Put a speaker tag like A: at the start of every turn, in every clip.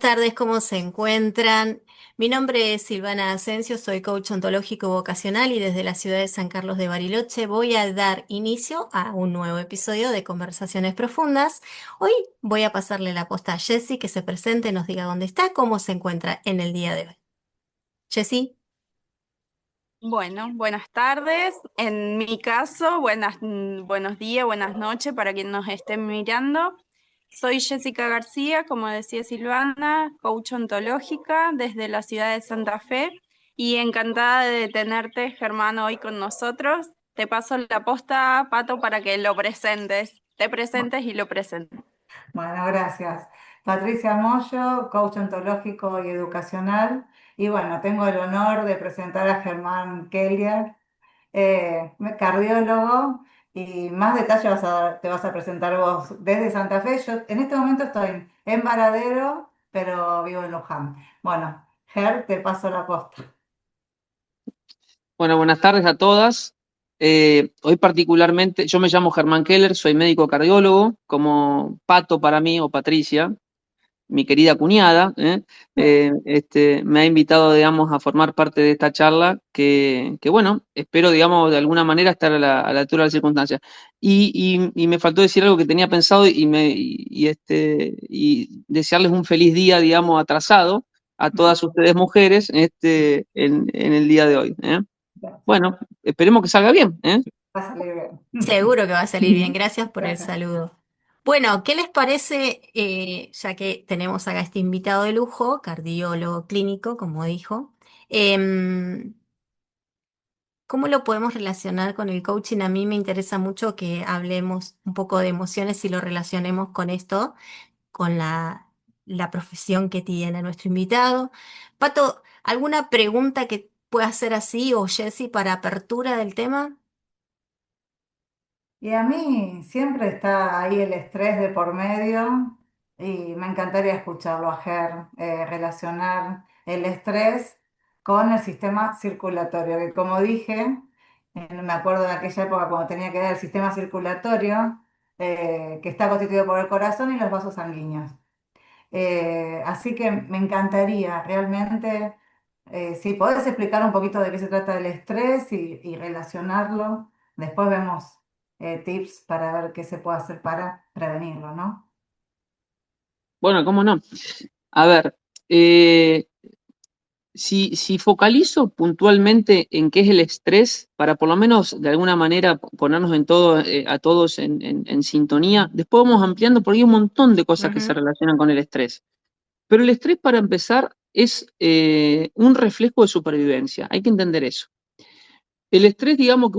A: tardes, ¿cómo se encuentran? Mi nombre es Silvana Asensio, soy coach ontológico vocacional y desde la ciudad de San Carlos de Bariloche voy a dar inicio a un nuevo episodio de Conversaciones Profundas. Hoy voy a pasarle la posta a Jessie que se presente, nos diga dónde está, cómo se encuentra en el día de hoy. Jessie.
B: Bueno, buenas tardes. En mi caso, buenos días, buenas noches para quien nos esté mirando. Soy Jessica García, como decía Silvana, coach ontológica desde la ciudad de Santa Fe y encantada de tenerte, Germán, hoy con nosotros. Te paso la posta, Pato, para que lo presentes, te presentes y lo presentes.
C: Bueno, gracias. Patricia Moyo, coach ontológico y educacional. Y bueno, tengo el honor de presentar a Germán Keller, cardiólogo. Y más detalle te vas a presentar vos desde Santa Fe. Yo en este momento estoy en Varadero, pero vivo en Luján. Bueno, Ger, te paso la posta.
D: Bueno, buenas tardes a todas. Hoy particularmente, yo me llamo Germán Keller, soy médico cardiólogo, como Pato para mí, o Patricia, mi querida cuñada, me ha invitado, digamos, a formar parte de esta charla que bueno, espero, digamos, de alguna manera estar a la altura de las circunstancias. Y me faltó decir algo que tenía pensado y desearles un feliz día, digamos, atrasado a todas ustedes mujeres en el día de hoy. Bueno, esperemos que salga bien, ¿eh?
C: Va a salir bien.
A: Seguro que va a salir bien, gracias por el saludo. Bueno, ¿qué les parece, ya que tenemos acá este invitado de lujo, cardiólogo clínico, como dijo? em, ¿Cómo lo podemos relacionar con el coaching? A mí me interesa mucho que hablemos un poco de emociones y lo relacionemos con esto, con la profesión que tiene nuestro invitado. Pato, ¿alguna pregunta que pueda hacer así o Jessy para apertura del tema?
C: Y a mí siempre está ahí el estrés de por medio y me encantaría escucharlo a Ger, relacionar el estrés con el sistema circulatorio, que como dije, me acuerdo en aquella época cuando tenía que dar el sistema circulatorio, que está constituido por el corazón y los vasos sanguíneos. Así que me encantaría realmente, si podés explicar un poquito de qué se trata el estrés y relacionarlo, después vemos tips para ver qué se puede hacer para prevenirlo, ¿no?
D: Bueno, cómo no. A ver, eh, si focalizo puntualmente en qué es el estrés, para por lo menos de alguna manera ponernos en todo, a todos en sintonía, después vamos ampliando porque hay un montón de cosas que se
A: Ujú.
D: relacionan con el estrés. Pero el estrés, para empezar, es un reflejo de supervivencia. Hay que entender eso. El estrés, digamos,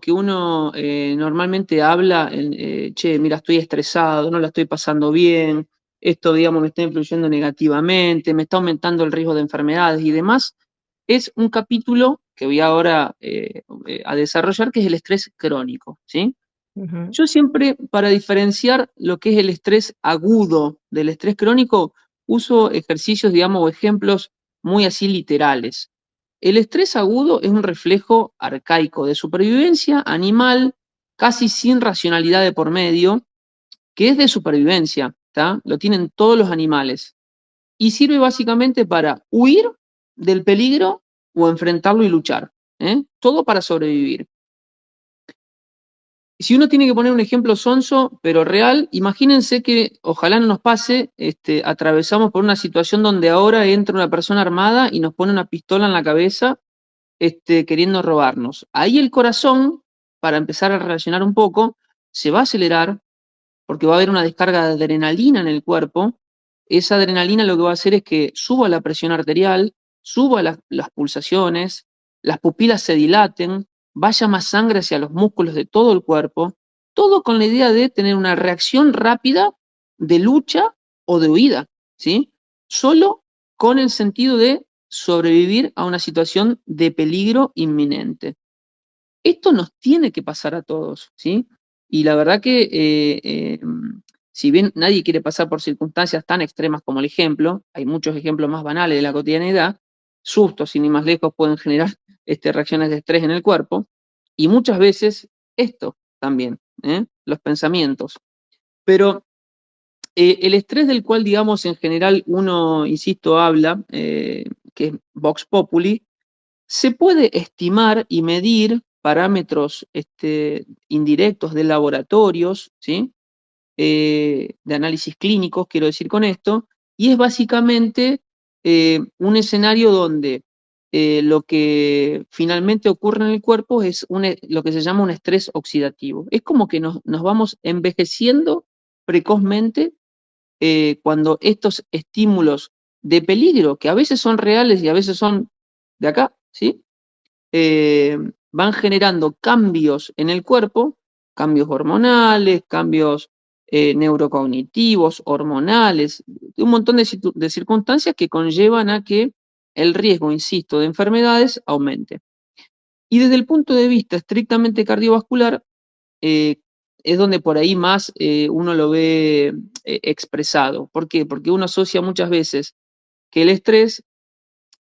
D: que uno normalmente habla, che, mira, estoy estresado, no la estoy pasando bien, esto, digamos, me está influyendo negativamente, me está aumentando el riesgo de enfermedades y demás, es un capítulo que voy ahora a desarrollar, que es el estrés crónico, ¿sí?
A: Ujú.
D: Yo siempre, para diferenciar lo que es el estrés agudo del estrés crónico, uso ejercicios, digamos, o ejemplos muy así literales. El estrés agudo es un reflejo arcaico de supervivencia animal, casi sin racionalidad de por medio, que es de supervivencia, ¿tá? Lo tienen todos los animales. Y sirve básicamente para huir del peligro o enfrentarlo y luchar, ¿eh? Todo para sobrevivir. Si uno tiene que poner un ejemplo sonso, pero real, imagínense que, ojalá no nos pase, atravesamos por una situación donde ahora entra una persona armada y nos pone una pistola en la cabeza, queriendo robarnos. Ahí el corazón, para empezar a reaccionar un poco, se va a acelerar porque va a haber una descarga de adrenalina en el cuerpo. Esa adrenalina lo que va a hacer es que suba la presión arterial, suba las pulsaciones, las pupilas se dilaten, vaya más sangre hacia los músculos de todo el cuerpo, todo con la idea de tener una reacción rápida de lucha o de huida, ¿sí? Solo con el sentido de sobrevivir a una situación de peligro inminente. Esto nos tiene que pasar a todos, ¿sí? Y la verdad que, si bien nadie quiere pasar por circunstancias tan extremas como el ejemplo, hay muchos ejemplos más banales de la cotidianidad, sustos, sin ir más lejos, pueden generar reacciones de estrés en el cuerpo, y muchas veces esto también, los pensamientos. Pero El estrés del cual, digamos, en general uno, insisto, habla, que es Vox Populi, se puede estimar y medir parámetros indirectos de laboratorios, ¿sí? De análisis clínicos, quiero decir con esto, y es básicamente un escenario donde lo que finalmente ocurre en el cuerpo es lo que se llama un estrés oxidativo. Es como que nos vamos envejeciendo precozmente cuando estos estímulos de peligro, que a veces son reales y a veces son de acá, ¿sí? eh, Van generando cambios en el cuerpo, cambios hormonales, cambios neurocognitivos, hormonales, un montón de circunstancias que conllevan a que el riesgo, insisto, de enfermedades aumente. Y desde el punto de vista estrictamente cardiovascular, eh, es donde por ahí más uno lo ve expresado. ¿Por qué? Porque uno asocia muchas veces que el estrés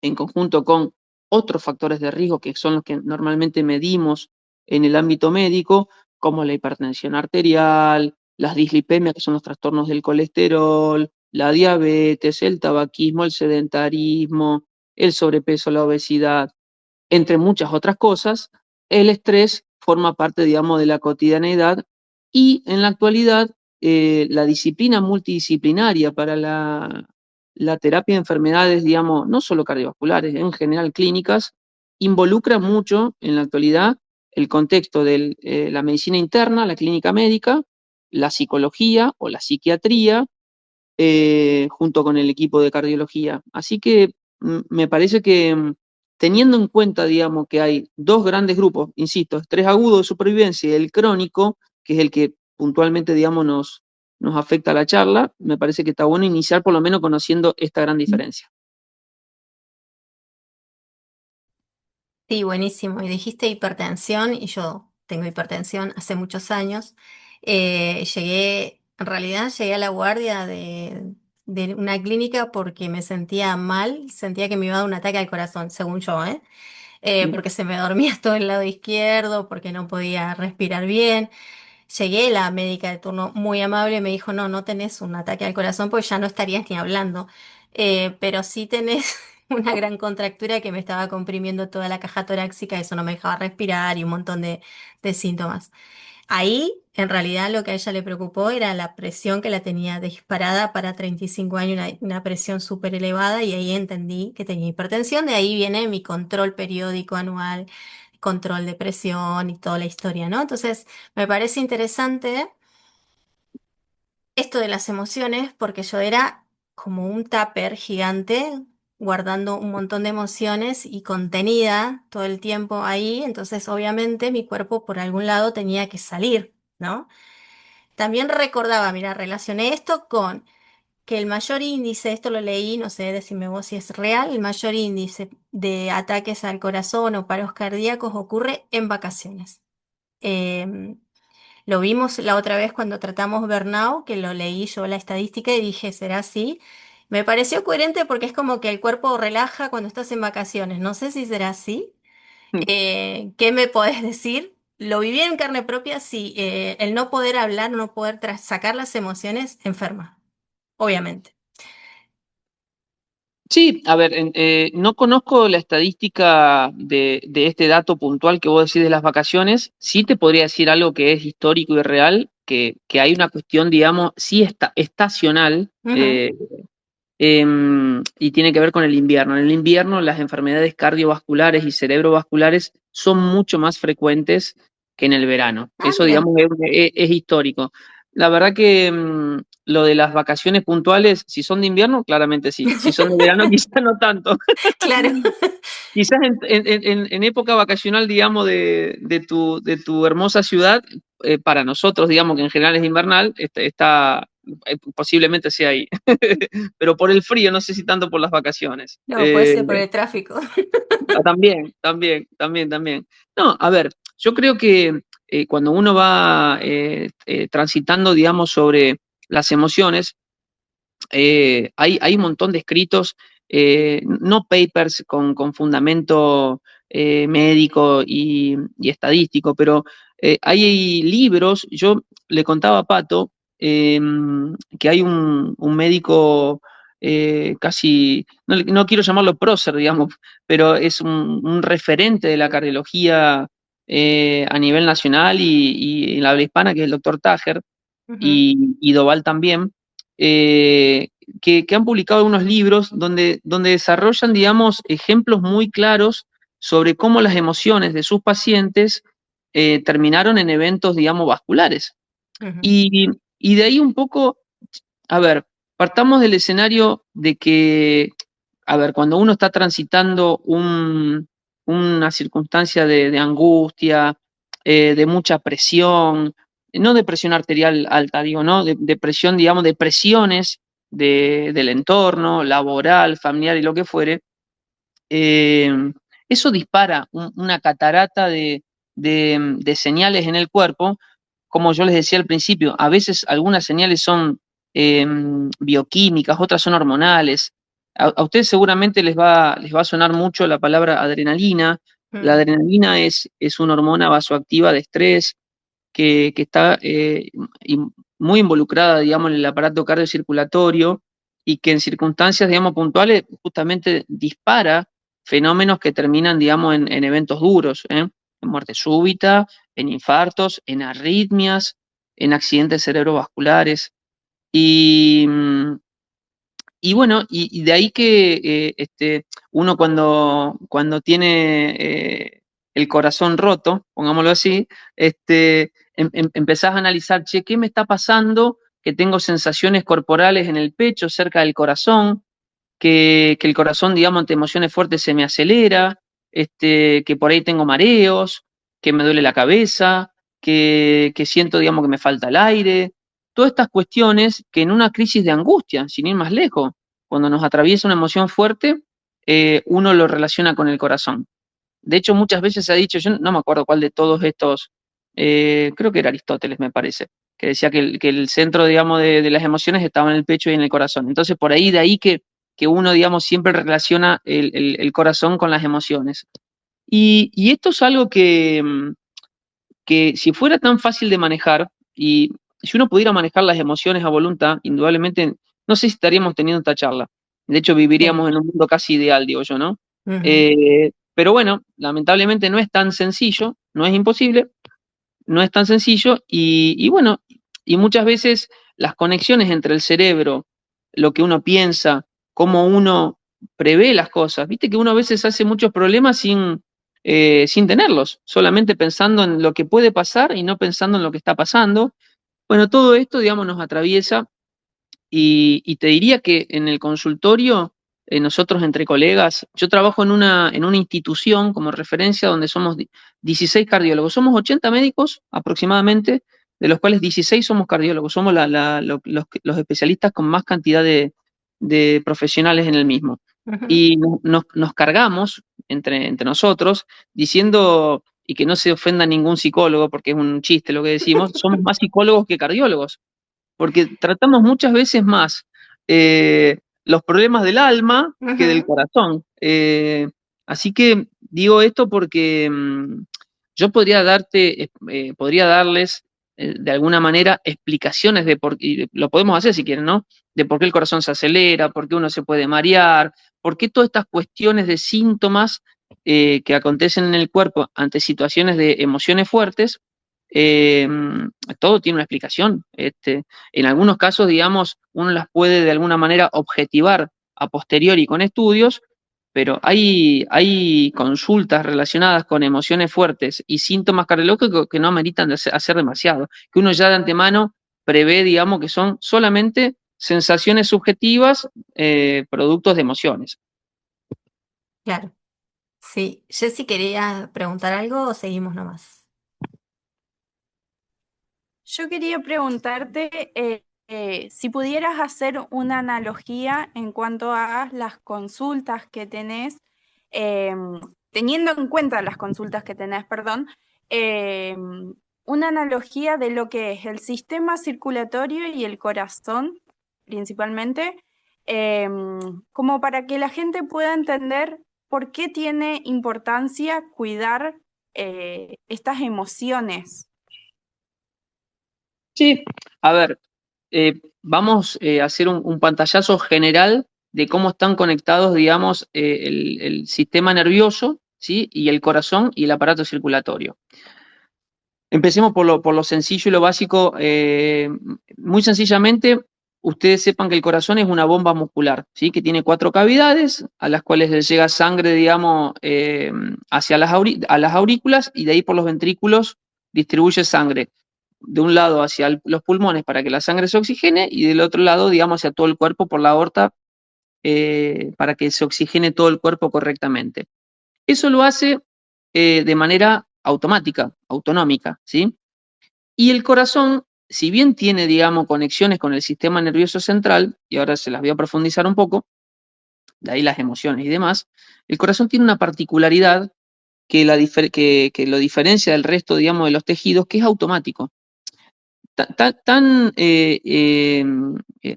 D: en conjunto con otros factores de riesgo que son los que normalmente medimos en el ámbito médico, como la hipertensión arterial, las dislipemias, que son los trastornos del colesterol, la diabetes, el tabaquismo, el sedentarismo, el sobrepeso, la obesidad, entre muchas otras cosas, el estrés forma parte, digamos, de la cotidianeidad y en la actualidad la disciplina multidisciplinaria para la terapia de enfermedades, digamos, no solo cardiovasculares, en general clínicas, involucra mucho en la actualidad el contexto de la medicina interna, la clínica médica, la psicología o la psiquiatría, junto con el equipo de cardiología. Así que me parece que teniendo en cuenta, digamos, que hay dos grandes grupos, insisto, estrés agudo de supervivencia y el crónico, que es el que puntualmente, digamos, nos afecta a la charla, me parece que está bueno iniciar por lo menos conociendo esta gran diferencia.
A: Sí, buenísimo. Y dijiste hipertensión, y yo tengo hipertensión hace muchos años. En realidad llegué a la guardia de una clínica porque me sentía mal, sentía que me iba a dar un ataque al corazón, según yo, ¿eh?
D: Mm.
A: Porque se me dormía todo el lado izquierdo, porque no podía respirar bien. Llegué, la médica de turno muy amable me dijo, no, no tenés un ataque al corazón porque ya no estarías ni hablando. Pero sí tenés una gran contractura que me estaba comprimiendo toda la caja torácica, eso no me dejaba respirar y un montón de síntomas. Ahí, en realidad, lo que a ella le preocupó era la presión que la tenía disparada para 35 años, una presión súper elevada, y ahí entendí que tenía hipertensión. De ahí viene mi control periódico anual, control de presión y toda la historia, ¿no? Entonces, me parece interesante esto de las emociones, porque yo era como un tupper gigante, guardando un montón de emociones y contenida todo el tiempo ahí, entonces obviamente mi cuerpo por algún lado tenía que salir, ¿no? También recordaba, mira, relacioné esto con que el mayor índice, esto lo leí, no sé, decime vos si es real, el mayor índice de ataques al corazón o paros cardíacos ocurre en vacaciones. Em, lo vimos la otra vez cuando tratamos Burnout, que lo leí yo la estadística y dije, ¿será así? Me pareció coherente porque es como que el cuerpo relaja cuando estás en vacaciones. No sé si será así. ¿Qué me podés decir? Lo viví en carne propia, sí. El no poder hablar, no poder sacar las emociones, enferma, obviamente.
D: Sí, a ver, no conozco la estadística de este dato puntual que vos decís de las vacaciones. Sí te podría decir algo que es histórico y real, que hay una cuestión, digamos, sí estacional,
A: Ujú.
D: y tiene que ver con el invierno. En el invierno las enfermedades cardiovasculares y cerebrovasculares son mucho más frecuentes que en el verano.
A: Ah,
D: Eso,
A: mira,
D: digamos, es histórico. La verdad que lo de las vacaciones puntuales, si son de invierno, claramente sí. Si son de verano, quizás no tanto.
A: claro.
D: Quizás en época vacacional, digamos, de tu hermosa ciudad, para nosotros, digamos, que en general es invernal, posiblemente sea ahí. Pero por el frío, no sé si tanto por las vacaciones.
A: No, puede ser por el tráfico.
D: También, también, también, también. No, a ver, yo creo que cuando uno va transitando, digamos, sobre las emociones, hay un montón de escritos, no papers con fundamento médico y estadístico, pero hay libros, yo le contaba a Pato, eh, que hay un médico casi, no quiero llamarlo prócer, digamos, pero es un referente de la cardiología a nivel nacional y en la habla hispana, que es el doctor Tajer,
A: Ujú,
D: y Doval también, eh, que han publicado algunos libros donde desarrollan, digamos, ejemplos muy claros sobre cómo las emociones de sus pacientes terminaron en eventos, digamos, vasculares.
A: ujú,
D: Y de ahí un poco, a ver, partamos del escenario de que, a ver, cuando uno está transitando una circunstancia de angustia, de mucha presión, no de presión arterial alta, digo, ¿no? De presión, digamos, de presiones del entorno, laboral, familiar y lo que fuere, eh, eso dispara una catarata de señales en el cuerpo. Como yo les decía al principio, a veces algunas señales son eh, bioquímicas, otras son hormonales. A ustedes seguramente les va a sonar mucho la palabra adrenalina. La
A: mm,
D: adrenalina es una hormona vasoactiva de estrés que está muy involucrada, digamos, en el aparato cardiocirculatorio y que en circunstancias, digamos, puntuales justamente dispara fenómenos que terminan, digamos, en eventos duros, ¿eh? En muerte súbita, en infartos, en arritmias, en accidentes cerebrovasculares. Y, y bueno, y de ahí que uno cuando tiene el corazón roto, pongámoslo así, empezás a analizar, che, ¿qué me está pasando? Que tengo sensaciones corporales en el pecho, cerca del corazón, que el corazón, digamos, ante emociones fuertes se me acelera, que por ahí tengo mareos, que me duele la cabeza, que siento, digamos, que me falta el aire. Todas estas cuestiones que en una crisis de angustia, sin ir más lejos, cuando nos atraviesa una emoción fuerte, uno lo relaciona con el corazón. De hecho, muchas veces se ha dicho, yo no me acuerdo cuál de todos estos, creo que era Aristóteles, me parece, que decía que el centro, digamos, de las emociones estaba en el pecho y en el corazón. Entonces, por ahí, de ahí que uno, digamos, siempre relaciona el corazón con las emociones. Y esto es algo que si fuera tan fácil de manejar y si uno pudiera manejar las emociones a voluntad, indudablemente, no sé si estaríamos teniendo esta charla. De hecho,
A: sí,
D: viviríamos en un mundo casi ideal, digo yo, ¿no?
A: ujú,
D: Pero bueno, lamentablemente no es tan sencillo, no es imposible, no es tan sencillo y bueno, y muchas veces las conexiones entre el cerebro, lo que uno piensa, cómo uno prevé las cosas, viste que uno a veces hace muchos problemas sin tenerlos, solamente pensando en lo que puede pasar y no pensando en lo que está pasando. Bueno, todo esto, digamos, nos atraviesa y te diría que en el consultorio, nosotros entre colegas, yo trabajo en una institución como referencia donde somos 16 cardiólogos. Somos 80 médicos aproximadamente, de los cuales 16 somos cardiólogos. Somos los especialistas con más cantidad de profesionales en el mismo.
A: ujú.
D: Y nos cargamos entre nosotros diciendo, y que no se ofenda ningún psicólogo, porque es un chiste lo que decimos, somos más psicólogos que cardiólogos porque tratamos muchas veces más los problemas del alma que del
A: Ujú,
D: corazón. Así que digo esto porque yo podría podría darles de alguna manera explicaciones de por qué, y lo podemos hacer si quieren, ¿no? De por qué el corazón se acelera, por qué uno se puede marear, por qué todas estas cuestiones de síntomas que acontecen en el cuerpo ante situaciones de emociones fuertes, eh, todo tiene una explicación. En algunos casos, digamos, uno las puede de alguna manera objetivar a posteriori con estudios, pero hay consultas relacionadas con emociones fuertes y síntomas cardiológicos que no ameritan de hacer demasiado, que uno ya de antemano prevé, digamos, que son solamente sensaciones subjetivas, productos de emociones.
A: claro. Sí, Jessy quería preguntar algo o seguimos nomás.
B: Yo quería preguntarte si pudieras hacer una analogía en cuanto a las consultas que tenés, eh, teniendo en cuenta las consultas que tenés, perdón, eh, una analogía de lo que es el sistema circulatorio y el corazón, principalmente, eh, como para que la gente pueda entender por qué tiene importancia cuidar estas emociones.
D: Sí, a ver. vamos a hacer un pantallazo general de cómo están conectados, digamos, el sistema nervioso, ¿sí? Y el corazón y el aparato circulatorio. Empecemos por lo sencillo y lo básico. Muy sencillamente, ustedes sepan que el corazón es una bomba muscular, ¿sí? Que tiene 4 cavidades a las cuales le llega sangre, digamos, hacia a las aurículas, y de ahí por los ventrículos distribuye sangre de un lado hacia los pulmones para que la sangre se oxigene, y del otro lado, digamos, hacia todo el cuerpo por la aorta, para que se oxigene todo el cuerpo correctamente. Eso lo hace de manera automática, autonómica, ¿sí? Y el corazón, si bien tiene, digamos, conexiones con el sistema nervioso central, y ahora se las voy a profundizar un poco, de ahí las emociones y demás, el corazón tiene una particularidad que lo diferencia del resto, digamos, de los tejidos, que es automático.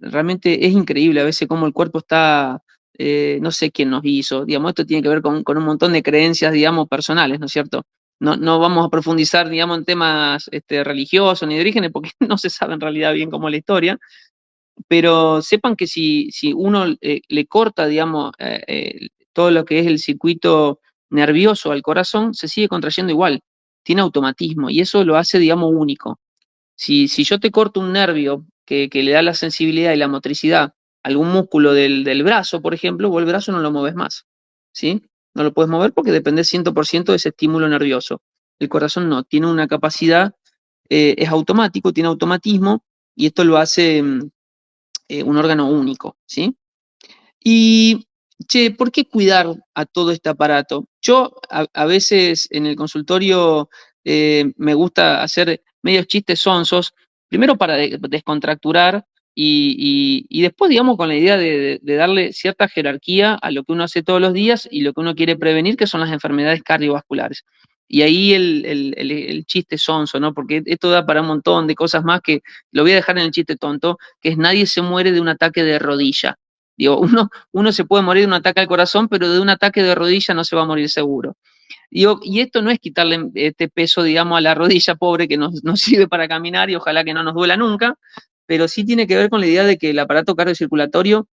D: Realmente es increíble a veces cómo el cuerpo está, no sé quién nos hizo, digamos, esto tiene que ver con un montón de creencias, digamos, personales, ¿no es cierto? No vamos a profundizar, digamos, en temas religiosos ni de orígenes, porque no se sabe en realidad bien cómo es la historia, pero sepan que si uno le corta, digamos, todo lo que es el circuito nervioso al corazón, se sigue contrayendo igual, tiene automatismo, y eso lo hace, digamos, único. Si yo te corto un nervio que le da la sensibilidad y la motricidad a algún músculo del brazo, por ejemplo, vos el brazo no lo mueves más, ¿sí? No lo puedes mover porque depende 100% de ese estímulo nervioso. El corazón no, tiene una capacidad, es automático, tiene automatismo, y esto lo hace un órgano único, ¿sí? Y, che, ¿por qué cuidar a todo este aparato? Yo a veces en el consultorio me gusta hacer medios chistes sonsos, primero para descontracturar, y después, digamos, con la idea de darle cierta jerarquía a lo que uno hace todos los días y lo que uno quiere prevenir, que son las enfermedades cardiovasculares. Y ahí el chiste sonso, ¿no? Porque esto da para un montón de cosas más, que lo voy a dejar en el chiste tonto, que es: nadie se muere de un ataque de rodilla. Digo, uno se puede morir de un ataque al corazón, pero de un ataque de rodilla no se va a morir seguro. Digo, y esto no es quitarle este peso, digamos, a la rodilla pobre, que nos sirve para caminar y ojalá que no nos duela nunca, pero sí tiene que ver con la idea de que el aparato cardiocirculatorio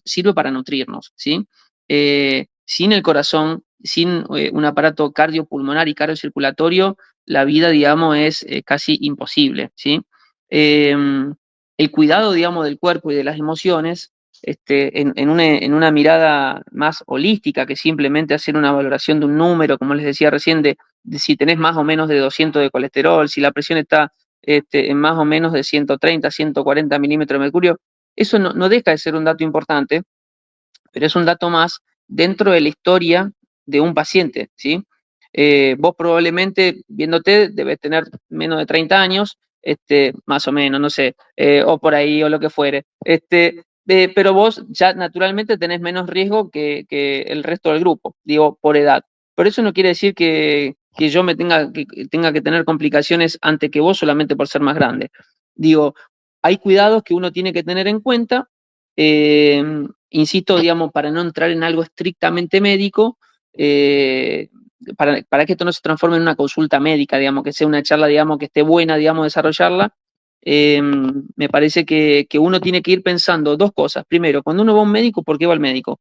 D: sirve para nutrirnos, ¿sí? Sin el corazón, sin un aparato cardiopulmonar y cardiocirculatorio, la vida, digamos, es casi imposible, ¿sí? Eh, el cuidado, digamos, del cuerpo y de las emociones, en una mirada más holística que simplemente hacer una valoración de un número, como les decía recién, de si tenés más o menos de 200 de colesterol, si la presión está en más o menos de 130, 140 milímetros de mercurio. Eso no deja de ser un dato importante, pero es un dato más dentro de la historia de un paciente, ¿sí? Vos probablemente, viéndote, debes tener menos de 30 años, más o menos, no sé, o por ahí, o lo que fuere. Pero vos ya naturalmente tenés menos riesgo que el resto del grupo, digo, por edad. Pero eso no quiere decir que yo tenga que tener complicaciones ante que vos, solamente por ser más grande. Digo, hay cuidados que uno tiene que tener en cuenta. eh, Insisto, digamos, para no entrar en algo estrictamente médico, para que esto no se transforme en una consulta médica, digamos, que sea una charla, digamos, que esté buena, digamos, desarrollarla. Me parece que uno tiene que ir pensando dos cosas. Primero, cuando uno va a un médico, ¿por qué va al médico?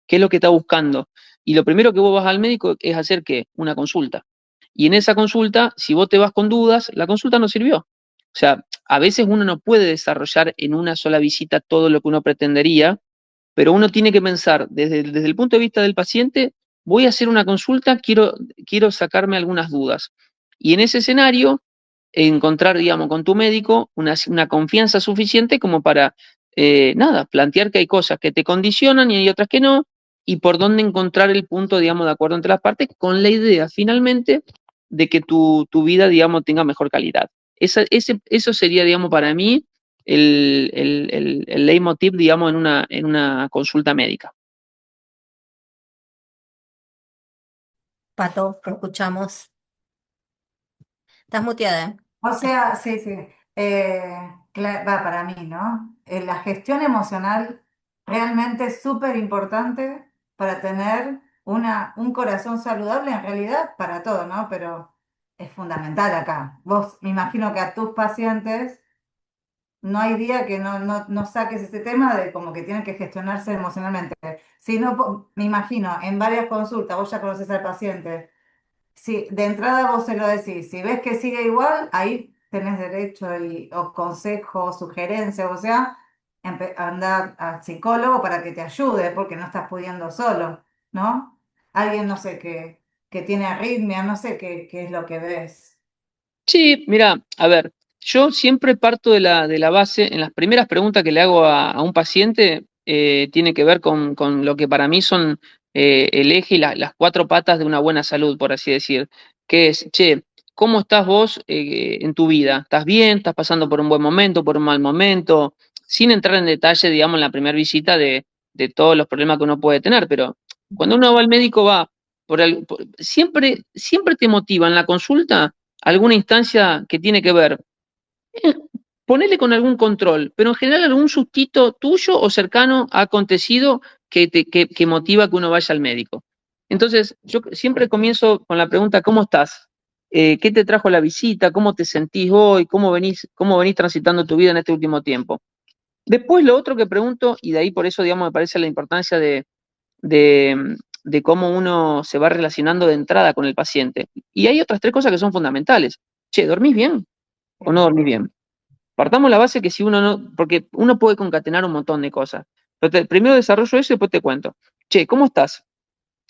D: ¿Qué es lo que está buscando? Y lo primero que vos vas al médico es hacer, ¿qué? Una consulta. Y en esa consulta, si vos te vas con dudas, la consulta no sirvió. O sea, a veces uno no puede desarrollar en una sola visita todo lo que uno pretendería, pero uno tiene que pensar desde el punto de vista del paciente: voy a hacer una consulta, quiero sacarme algunas dudas. Y en ese escenario, encontrar, digamos, con tu médico una confianza suficiente como para, nada, plantear que hay cosas que te condicionan y hay otras que no, y por dónde encontrar el punto, digamos, de acuerdo entre las partes, con la idea, finalmente, de que tu vida, digamos, tenga mejor calidad. Eso sería, digamos, para mí el leitmotiv, digamos, en una consulta médica.
A: Pato, te escuchamos. Estás muteada, ¿eh?
C: O sea, sí, sí. Va para mí, ¿no? La gestión emocional realmente es súper importante para tener un corazón saludable, en realidad para todo, ¿no? Pero es fundamental acá. Vos, me imagino que a tus pacientes no hay día que no saques ese tema de como que tiene que gestionarse emocionalmente. Si no, me imagino, en varias consultas, vos ya conoces al paciente. Si de entrada vos se lo decís, si ves que sigue igual, ahí tenés derecho o consejo, sugerencia, o sea, andar al psicólogo para que te ayude, porque no estás pudiendo solo, ¿no? Alguien, no sé, que tiene arritmia, no sé qué es lo que ves.
D: Sí, mira, a ver, yo siempre parto de la base, en las primeras preguntas que le hago a un paciente, tiene que ver con lo que para mí son el eje y las cuatro patas de una buena salud, por así decir, que es, che, ¿cómo estás vos en tu vida? ¿Estás bien? ¿Estás pasando por un buen momento, por un mal momento? Sin entrar en detalle, digamos, en la primera visita de todos los problemas que uno puede tener, pero cuando uno va al médico va siempre, siempre te motiva en la consulta alguna instancia que tiene que ver, eh, ponele con algún control, pero en general algún sustito tuyo o cercano ha acontecido que motiva que uno vaya al médico. Entonces, yo siempre comienzo con la pregunta, ¿cómo estás? ¿Qué te trajo la visita? ¿Cómo te sentís hoy? Cómo venís transitando tu vida en este último tiempo? Después lo otro que pregunto, y de ahí por eso, digamos, me parece la importancia de cómo uno se va relacionando de entrada con el paciente. Y hay otras tres cosas que son fundamentales. Che, ¿dormís bien o no dormís bien? Partamos la base que si uno no, porque uno puede concatenar un montón de cosas. Pero primero desarrollo eso y después te cuento. Che, ¿cómo estás?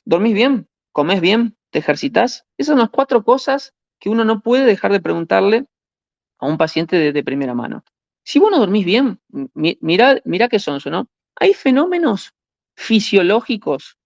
D: ¿Dormís bien? ¿Comés bien? ¿Te ejercitás? Esas son las cuatro cosas que uno no puede dejar de preguntarle a un paciente de primera mano. Si vos no dormís bien, mirá qué son eso, ¿no? Hay fenómenos fisiológicos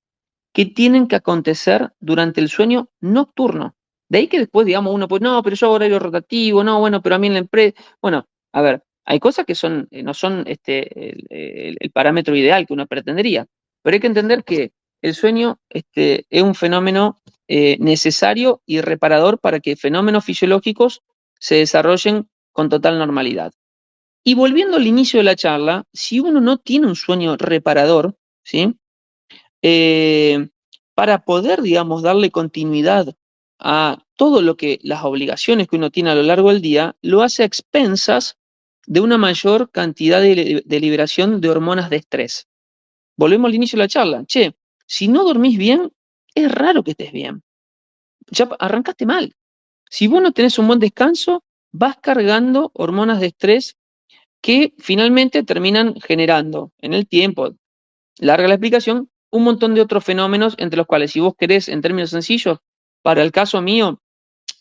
D: que tienen que acontecer durante el sueño nocturno. De ahí que después, digamos, uno pues, no, pero yo hago horario rotativo, no, bueno, pero a mí en la empresa, bueno, a ver, hay cosas que son, no son el parámetro ideal que uno pretendería, pero hay que entender que el sueño es un fenómeno necesario y reparador para que fenómenos fisiológicos se desarrollen con total normalidad. Y volviendo al inicio de la charla, si uno no tiene un sueño reparador, ¿sí? eh, para poder, digamos, darle continuidad a todo lo que las obligaciones que uno tiene a lo largo del día, lo hace a expensas de una mayor cantidad de liberación de hormonas de estrés. Volvemos al inicio de la charla. Che, si no dormís bien, es raro que estés bien. Ya arrancaste mal. Si vos no tenés un buen descanso, vas cargando hormonas de estrés que finalmente terminan generando en el tiempo, larga la explicación, un montón de otros fenómenos, entre los cuales, si vos querés, en términos sencillos, para el caso mío,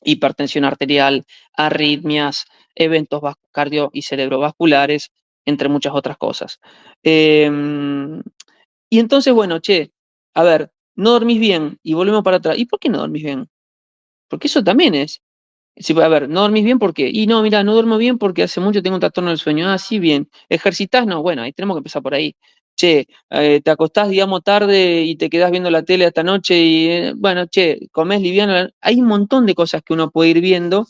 D: hipertensión arterial, arritmias, eventos cardio y cerebrovasculares, entre muchas otras cosas. Eh, y entonces, bueno, che, a ver, no dormís bien y volvemos para atrás. ¿Y por qué no dormís bien? Porque eso también es. Sí, a ver, ¿no dormís bien por qué? Y no, mira, no duermo bien porque hace mucho tengo un trastorno del sueño. Ah, sí, bien. ¿Ejercitás? No, bueno, ahí tenemos que empezar por ahí. Che, te acostás, digamos, tarde y te quedás viendo la tele hasta noche y, bueno, che, comés liviano. Hay un montón de cosas que uno puede ir viendo,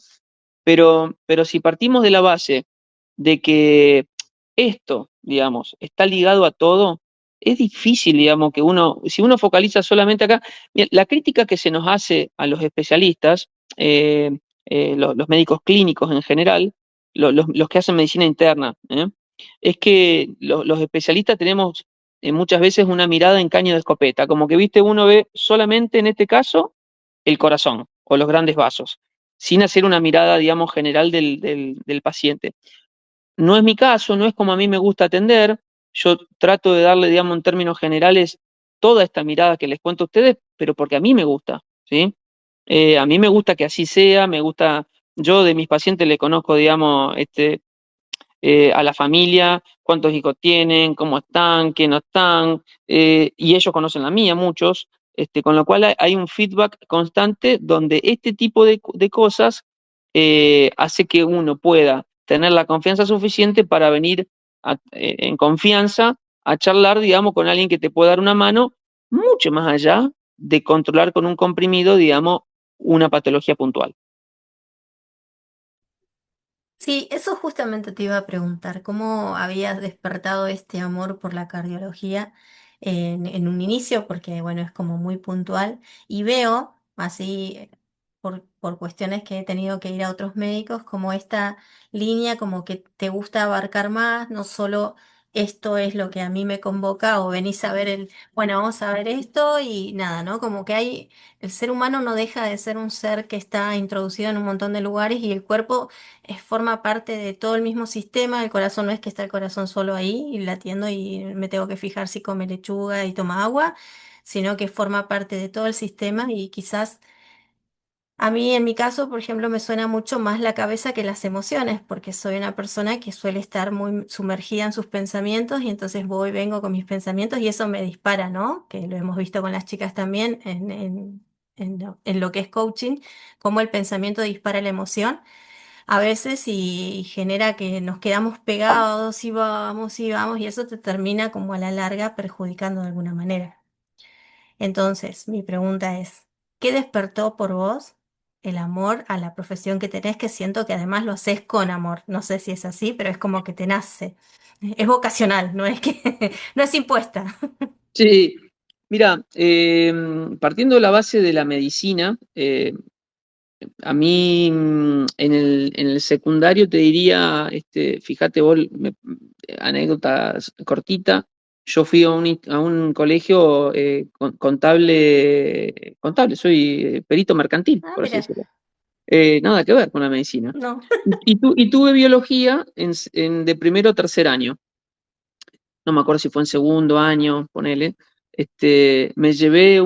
D: pero si partimos de la base de que esto, digamos, está ligado a todo, es difícil, digamos, que uno, si uno focaliza solamente acá, mira, la crítica que se nos hace a los especialistas, los médicos clínicos en general, los que hacen medicina interna, es que los especialistas tenemos muchas veces una mirada en caño de escopeta, como que, viste, uno ve solamente en este caso el corazón o los grandes vasos, sin hacer una mirada, digamos, general del paciente. No es mi caso, no es como a mí me gusta atender. Yo trato de darle, digamos, en términos generales, toda esta mirada que les cuento a ustedes, pero porque a mí me gusta, ¿sí? A mí me gusta que así sea, me gusta, yo de mis pacientes le conozco, digamos, a la familia, cuántos hijos tienen, cómo están, qué no están, y ellos conocen la mía, muchos, con lo cual hay un feedback constante donde este tipo de cosas hace que uno pueda tener la confianza suficiente para venir en confianza a charlar, digamos, con alguien que te pueda dar una mano, mucho más allá de controlar con un comprimido, digamos, una patología puntual.
A: Sí, eso justamente te iba a preguntar, ¿cómo habías despertado este amor por la cardiología en un inicio? Porque, bueno, es como muy puntual y veo así. por cuestiones que he tenido que ir a otros médicos, como esta línea, como que te gusta abarcar más, no solo esto es lo que a mí me convoca o venís a ver bueno, vamos a ver esto y nada, ¿no? Como que el ser humano no deja de ser un ser que está introducido en un montón de lugares y el cuerpo forma parte de todo el mismo sistema, el corazón no es que está el corazón solo ahí y latiendo y me tengo que fijar si come lechuga y toma agua, sino que forma parte de todo el sistema y quizás a mí, en mi caso, por ejemplo, me suena mucho más la cabeza que las emociones, porque soy una persona que suele estar muy sumergida en sus pensamientos y entonces voy, vengo con mis pensamientos y eso me dispara, ¿no? Que lo hemos visto con las chicas también en lo que es coaching, cómo el pensamiento dispara la emoción a veces y genera que nos quedamos pegados y vamos y eso te termina como a la larga perjudicando de alguna manera. Entonces, mi pregunta es, ¿qué despertó por vos el amor a la profesión que tenés? Que siento que además lo haces con amor. No sé si es así, pero es como que te nace. Es vocacional, no es que no es impuesta.
D: Sí, mira, partiendo de la base de la medicina, a mí en el secundario te diría, fíjate vos, anécdota cortita, yo fui a un colegio contable, soy perito mercantil,
A: Ah,
D: por así
A: mira,
D: decirlo. Nada que ver con la medicina.
A: no.
D: Y tuve biología de primero o tercer año, no me acuerdo si fue en segundo año, ponele, me llevé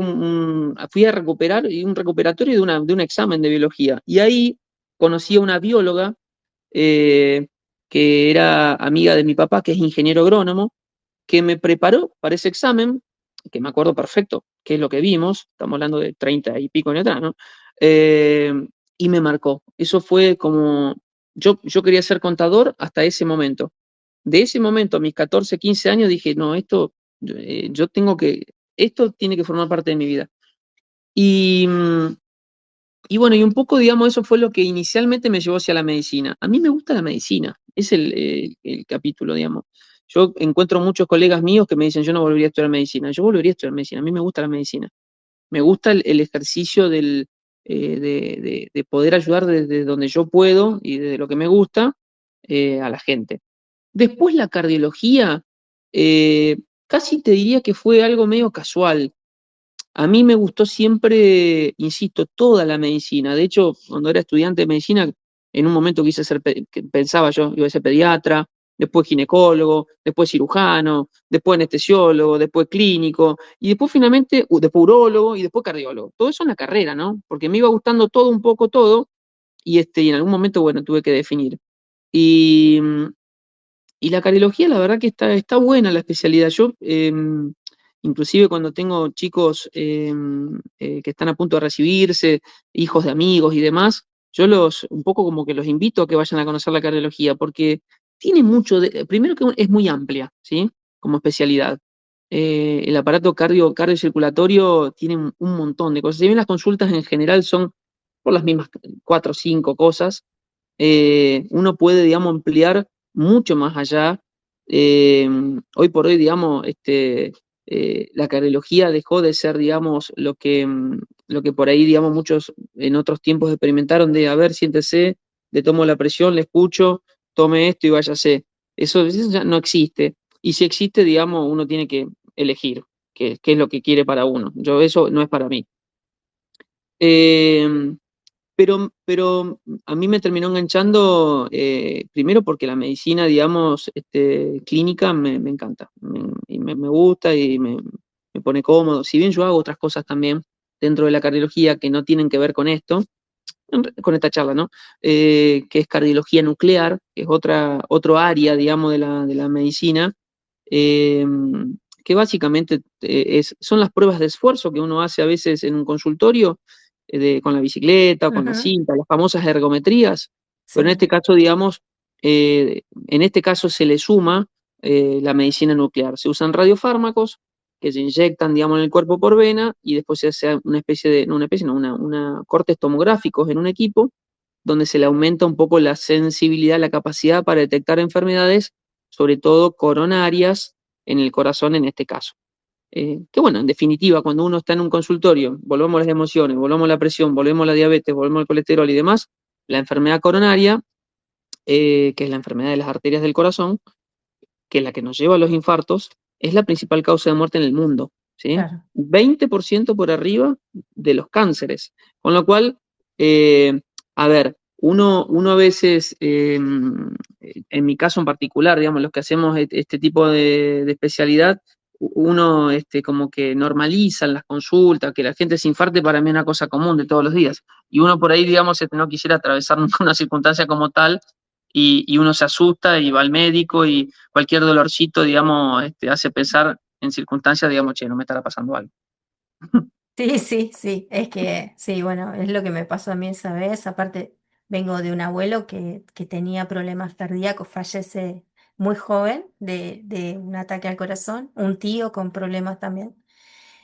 D: fui a recuperar y un recuperatorio de un examen de biología. Y ahí conocí a una bióloga eh, que era amiga de mi papá, que es ingeniero agrónomo, que me preparó para ese examen, que me acuerdo perfecto qué es lo que vimos, estamos hablando de 30 y pico años atrás, ¿no? Eh, y me marcó. Eso fue como, yo quería ser contador hasta ese momento. De ese momento a mis 14 15 años dije, no, yo tengo esto tiene que formar parte de mi vida. Y, y bueno, y un poco, digamos, eso fue lo que inicialmente me llevó hacia la medicina. A mí me gusta la medicina, es el capítulo, digamos. Yo encuentro muchos colegas míos que me dicen, yo no volvería a estudiar medicina. Yo volvería a estudiar medicina, a mí me gusta la medicina. Me gusta el ejercicio de poder ayudar desde donde yo puedo y desde lo que me gusta a la gente. Después la cardiología, eh, casi te diría que fue algo medio casual. A mí me gustó siempre, insisto, toda la medicina. De hecho, cuando era estudiante de medicina, en un momento quise ser, que pensaba yo, iba a ser pediatra, después ginecólogo, después cirujano, después anestesiólogo, después clínico, y después finalmente, después urólogo y después cardiólogo. Todo eso es una carrera, ¿no? Porque me iba gustando todo, un poco todo, y en algún momento, bueno, tuve que definir. Y, y la cardiología, la verdad que está buena la especialidad. Yo, inclusive cuando tengo chicos que están a punto de recibirse, hijos de amigos y demás, un poco como que los invito a que vayan a conocer la cardiología, porque tiene primero que es muy amplia, ¿sí? Como especialidad. El aparato cardiocirculatorio tiene un montón de cosas. Si bien las consultas en general son por las mismas cuatro o cinco cosas, uno puede, digamos, ampliar mucho más allá. Eh, Hoy por hoy, digamos, la cardiología dejó de ser, digamos, lo que por ahí, digamos, muchos en otros tiempos experimentaron de, a ver, siéntese, le tomo la presión, le escucho, tome esto y váyase. Eso ya no existe. Y si existe, digamos, uno tiene que elegir qué es lo que quiere para uno. Eso no es para mí. Eh, pero a mí me terminó enganchando, primero porque la medicina, digamos, clínica me encanta, me gusta y me pone cómodo. Si bien yo hago otras cosas también dentro de la cardiología que no tienen que ver con esto, con esta charla, ¿no? Que es cardiología nuclear, que es otro área, digamos, de la medicina, eh, que básicamente son las pruebas de esfuerzo que uno hace a veces en un consultorio, con la bicicleta, con la
A: Ujú,
D: cinta, las famosas ergometrías, pero en
A: sí.
D: este caso, digamos, en este caso se le suma la medicina nuclear. Se usan radiofármacos que se inyectan, digamos, en el cuerpo por vena y después se hace una especie no una especie, no, cortes tomográficos en un equipo donde se le aumenta un poco la sensibilidad, la capacidad para detectar enfermedades, sobre todo coronarias, en el corazón en este caso. Que bueno, en definitiva, cuando uno está en un consultorio, volvemos a las emociones, volvemos a la presión, volvemos a la diabetes, volvemos al colesterol y demás, la enfermedad coronaria, que es la enfermedad de las arterias del corazón, que es la que nos lleva a los infartos, es la principal causa de muerte en el mundo, ¿sí?
A: Claro.
D: 20% por arriba de los cánceres. Con lo cual, eh, a ver, uno a veces, en mi caso en particular, digamos, los que hacemos este tipo de especialidad, uno como que normaliza las consultas, que la gente se infarte para mí es una cosa común de todos los días. Y uno por ahí, digamos, no quisiera atravesar nunca una circunstancia como tal, y uno se asusta y va al médico y cualquier dolorcito, digamos, hace pensar en circunstancias, digamos, che, no me estará pasando algo.
A: Sí, sí, sí, es que sí, bueno, es lo que me pasó a mí esa vez. Aparte, vengo de un abuelo que tenía problemas cardíacos, fallece muy joven de un ataque al corazón, un tío con problemas también.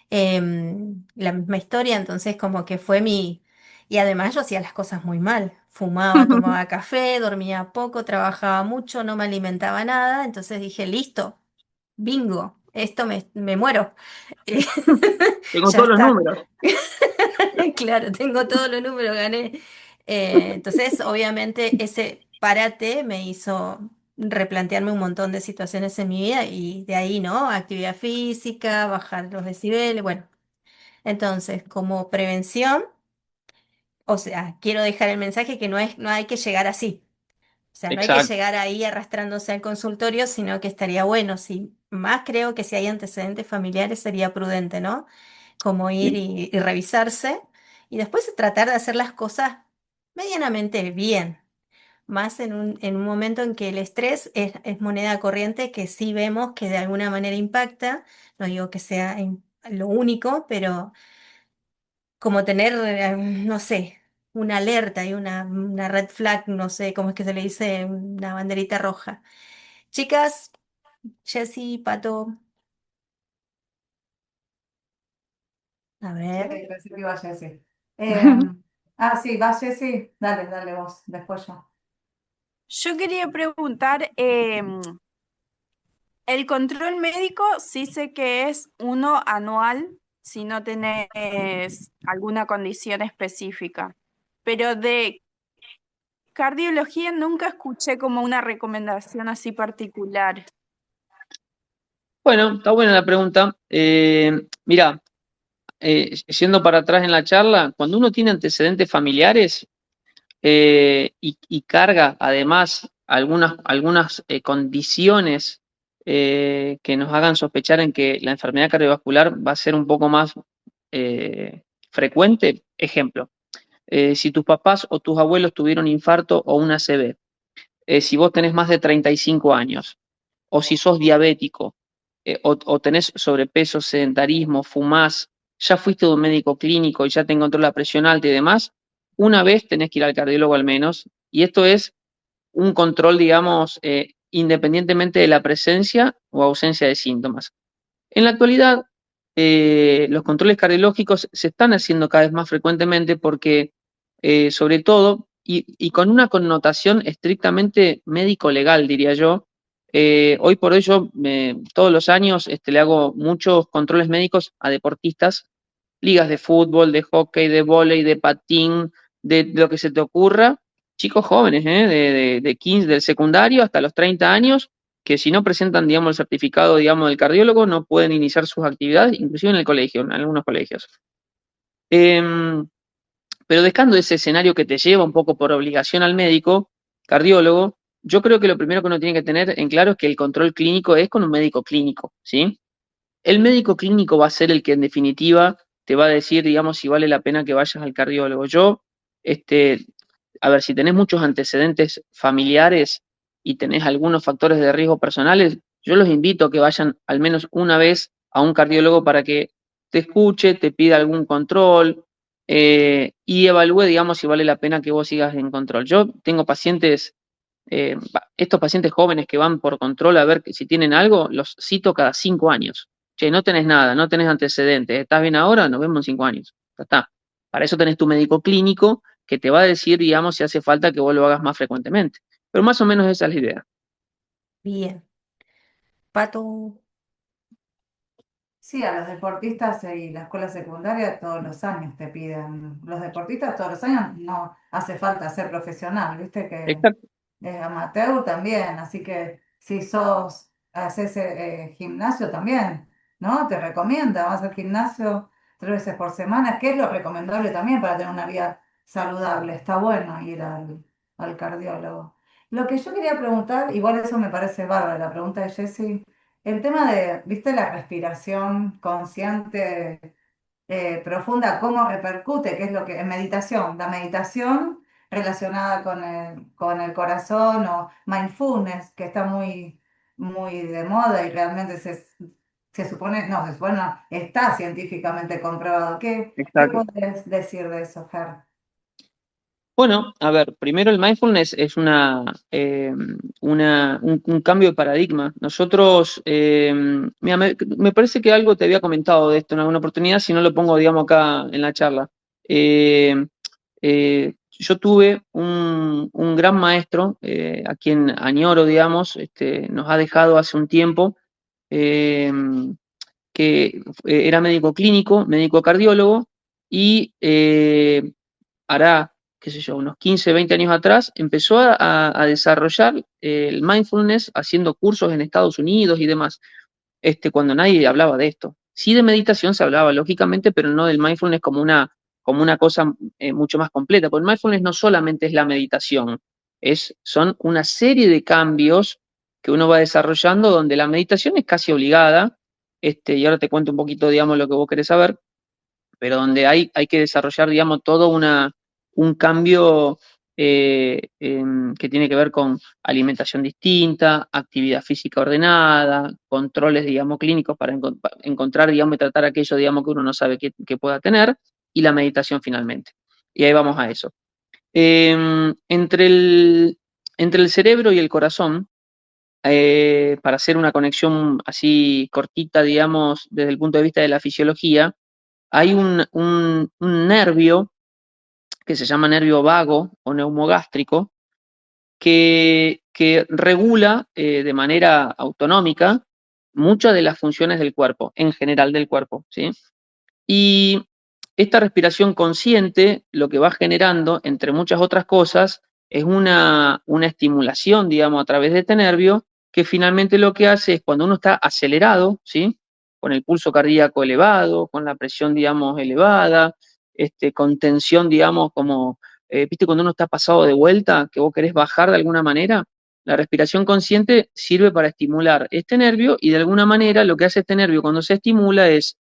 A: La misma historia, entonces como que fue mi... Y además yo hacía las cosas muy mal, fumaba, tomaba café, dormía poco, trabajaba mucho, no me alimentaba nada, entonces dije, listo, bingo, esto me muero.
D: Tengo
A: Ya
D: todos los
A: está.
D: números.
A: Claro, tengo todos los números, gané. Entonces, obviamente, ese parate me hizo replantearme un montón de situaciones en mi vida y de ahí, ¿no? Actividad física, bajar los decibeles, bueno. Entonces, como prevención, o sea, quiero dejar el mensaje que no hay que llegar así. O sea, no hay que
D: Exacto.
A: llegar ahí arrastrándose al consultorio, sino que estaría bueno. Si más creo que si hay antecedentes familiares sería prudente, ¿no? Como ir
D: Sí,
A: y revisarse y después tratar de hacer las cosas medianamente bien. Más en un momento en que el estrés es moneda corriente que sí vemos que de alguna manera impacta. No digo que sea lo único, pero como tener, no sé, una alerta y una red flag, no sé cómo es que se le dice, una banderita roja. Chicas, Jessy, Pato, a
C: Sí,
A: ver.
C: pensé que iba Jessy. Sí, va Jessy. Dale, dale vos, después yo.
B: Yo quería preguntar, el control médico sí sé que es uno anual si no tenés alguna condición específica, pero de cardiología nunca escuché como una recomendación así particular.
D: Bueno, está buena la pregunta. Mira, yendo para atrás en la charla, cuando uno tiene antecedentes familiares, y carga además algunas condiciones que nos hagan sospechar en que la enfermedad cardiovascular va a ser un poco más frecuente. Ejemplo, si tus papás o tus abuelos tuvieron infarto o una ACV, si vos tenés más de 35 años, o si sos diabético, o tenés sobrepeso, sedentarismo, fumás, ya fuiste a un médico clínico y ya te encontró la presión alta y demás, una vez tenés que ir al cardiólogo al menos, y esto es un control, digamos, independientemente de la presencia o ausencia de síntomas. En la actualidad, los controles cardiológicos se están haciendo cada vez más frecuentemente porque, sobre todo, y con una connotación estrictamente médico-legal, diría yo, hoy por hoy yo todos los años le hago muchos controles médicos a deportistas, ligas de fútbol, de hockey, de vóley, de patín, de lo que se te ocurra, chicos jóvenes, de 15, del secundario hasta los 30 años, que si no presentan, digamos, el certificado, digamos, del cardiólogo, no pueden iniciar sus actividades, inclusive en el colegio, en algunos colegios. Em, pero dejando ese escenario que te lleva un poco por obligación al médico, cardiólogo, yo creo que lo primero que uno tiene que tener en claro es que el control clínico es con un médico clínico, ¿sí? El médico clínico va a ser el que en definitiva te va a decir, digamos, si vale la pena que vayas al cardiólogo. Yo, este, a ver, si tenés muchos antecedentes familiares y tenés algunos factores de riesgo personales, yo los invito a que vayan al menos una vez a un cardiólogo para que te escuche, te pida algún control, y evalúe, digamos, si vale la pena que vos sigas en control. Yo tengo pacientes, estos pacientes jóvenes que van por control a ver si tienen algo, los cito cada 5 años. Che, no tenés nada, no tenés antecedentes, ¿estás bien ahora? Nos vemos en 5 años. Ya está. Para eso tenés tu médico clínico que te va a decir, digamos, si hace falta que vos lo hagas más frecuentemente. Pero más o menos esa es la idea.
A: Bien. Pato,
C: Sí, a los deportistas y la escuela secundaria todos los años te piden. Los deportistas todos los años no hace falta ser profesional, viste que
D: Exacto.
C: amateur también, así que si haces gimnasio también, ¿no? Te recomienda, vas al gimnasio 3 veces por semana, que es lo recomendable también para tener una vida saludable. Está bueno ir al cardiólogo. Lo que yo quería preguntar, igual eso me parece bárbaro, la pregunta de Jessie, el tema de, ¿viste la respiración consciente? Profunda, cómo repercute, qué es lo que en meditación, la meditación relacionada con el corazón o mindfulness, que está muy, muy de moda y realmente se supone, no, se supone, no, está científicamente comprobado. ¿Qué
D: Exacto.
C: puedes decir de eso, Ger?
D: Bueno, a ver, primero el mindfulness es un cambio de paradigma. Nosotros, mira, me parece que algo te había comentado de esto en alguna oportunidad, si no lo pongo, digamos, acá en la charla. Eh, yo tuve un gran maestro, a quien añoro, digamos, nos ha dejado hace un tiempo, eh, que era médico clínico, médico cardiólogo, y hará, qué sé yo, unos 15, 20 años atrás, empezó a desarrollar el mindfulness haciendo cursos en Estados Unidos y demás, cuando nadie hablaba de esto. Sí, de meditación se hablaba, lógicamente, pero no del mindfulness como una cosa mucho más completa, porque el mindfulness no solamente es la meditación, son una serie de cambios que uno va desarrollando donde la meditación es casi obligada, y ahora te cuento un poquito, digamos, lo que vos querés saber, pero donde hay que desarrollar, digamos, todo un cambio que tiene que ver con alimentación distinta, actividad física ordenada, controles, digamos, clínicos para encontrar, digamos, y tratar aquello, digamos, que uno no sabe que pueda tener, y la meditación finalmente. Y ahí vamos a eso. Entre el cerebro y el corazón, para hacer una conexión así cortita, digamos, desde el punto de vista de la fisiología, hay un nervio que se llama nervio vago o neumogástrico que regula de manera autonómica muchas de las funciones del cuerpo, en general del cuerpo, ¿sí? Y esta respiración consciente lo que va generando, entre muchas otras cosas, es una estimulación, digamos, a través de este nervio, que finalmente lo que hace es cuando uno está acelerado, ¿sí? Con el pulso cardíaco elevado, con la presión, digamos, elevada, con tensión, digamos, como, viste, cuando uno está pasado de vuelta, que vos querés bajar de alguna manera, la respiración consciente sirve para estimular este nervio y de alguna manera lo que hace este nervio cuando se estimula es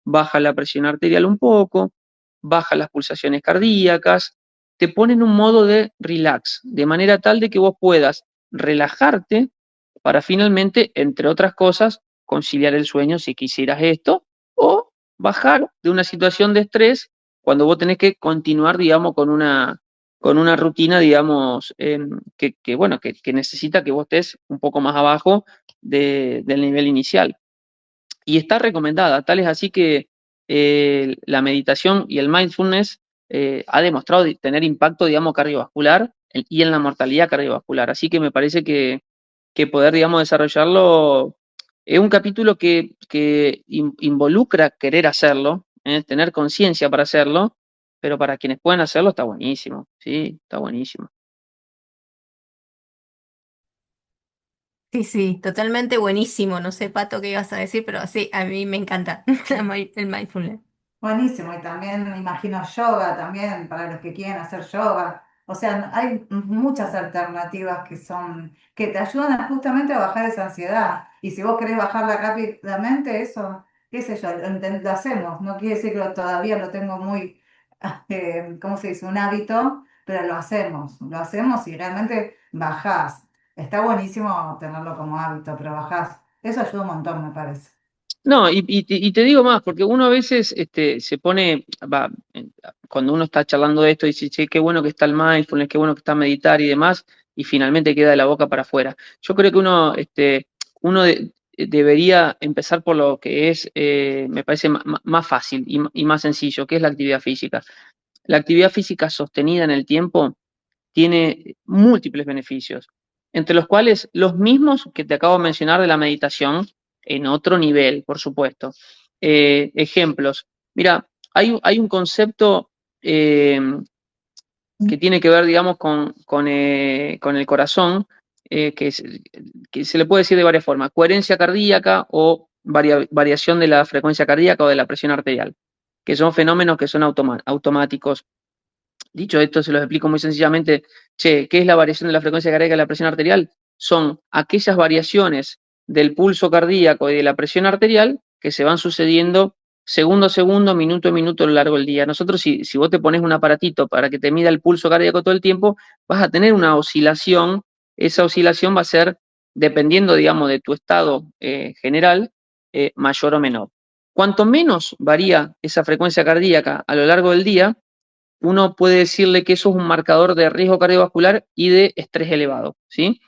D: baja la presión arterial un poco, baja las pulsaciones cardíacas, te pone en un modo de relax, de manera tal de que vos puedas relajarte para finalmente, entre otras cosas, conciliar el sueño si quisieras esto, o bajar de una situación de estrés cuando vos tenés que continuar, digamos, con una rutina, digamos, bueno, que necesita que vos estés un poco más abajo del nivel inicial y está recomendada. Tal es así que la meditación y el mindfulness ha demostrado tener impacto, digamos, cardiovascular y en la mortalidad cardiovascular. Así que me parece que poder, digamos, desarrollarlo es un capítulo que involucra querer hacerlo, tener conciencia para hacerlo, pero para quienes pueden hacerlo está buenísimo, sí, está buenísimo.
A: Sí, sí, totalmente buenísimo. No sé, Pato, qué ibas a decir, pero sí, a mí me encanta el mindfulness.
C: Buenísimo, y también me imagino yoga también para los que quieren hacer yoga. O sea, hay muchas alternativas que te ayudan justamente a bajar esa ansiedad. Y si vos querés bajarla rápidamente, eso, qué sé yo, lo hacemos. No quiere decir que todavía lo tengo muy, ¿cómo se dice? Un hábito, pero lo hacemos y realmente bajás. Está buenísimo tenerlo como hábito, pero bajás. Eso ayuda un montón, me parece.
D: No, y te digo más, porque uno a veces se pone, cuando uno está charlando de esto, dice, che, qué bueno que está el mindfulness, qué bueno que está meditar y demás, y finalmente queda de la boca para afuera. Yo creo que debería empezar por lo que es, me parece más fácil y más sencillo, que es la actividad física. La actividad física sostenida en el tiempo tiene múltiples beneficios, entre los cuales los mismos que te acabo de mencionar de la meditación, en otro nivel, por supuesto. ejemplos. Mira, hay un concepto que tiene que ver, digamos, con el corazón, que se le puede decir de varias formas: coherencia cardíaca o variación de la frecuencia cardíaca o de la presión arterial, que son fenómenos que son automáticos. Dicho esto, se los explico muy sencillamente. Che, ¿qué es la variación de la frecuencia cardíaca y la presión arterial? Son aquellas variaciones del pulso cardíaco y de la presión arterial que se van sucediendo segundo a segundo, minuto a minuto a lo largo del día. Nosotros, si vos te pones un aparatito para que te mida el pulso cardíaco todo el tiempo, vas a tener una oscilación. Esa oscilación va a ser, dependiendo, digamos, de tu estado general, mayor o menor. Cuanto menos varía esa frecuencia cardíaca a lo largo del día, uno puede decirle que eso es un marcador de riesgo cardiovascular y de estrés elevado, ¿sí?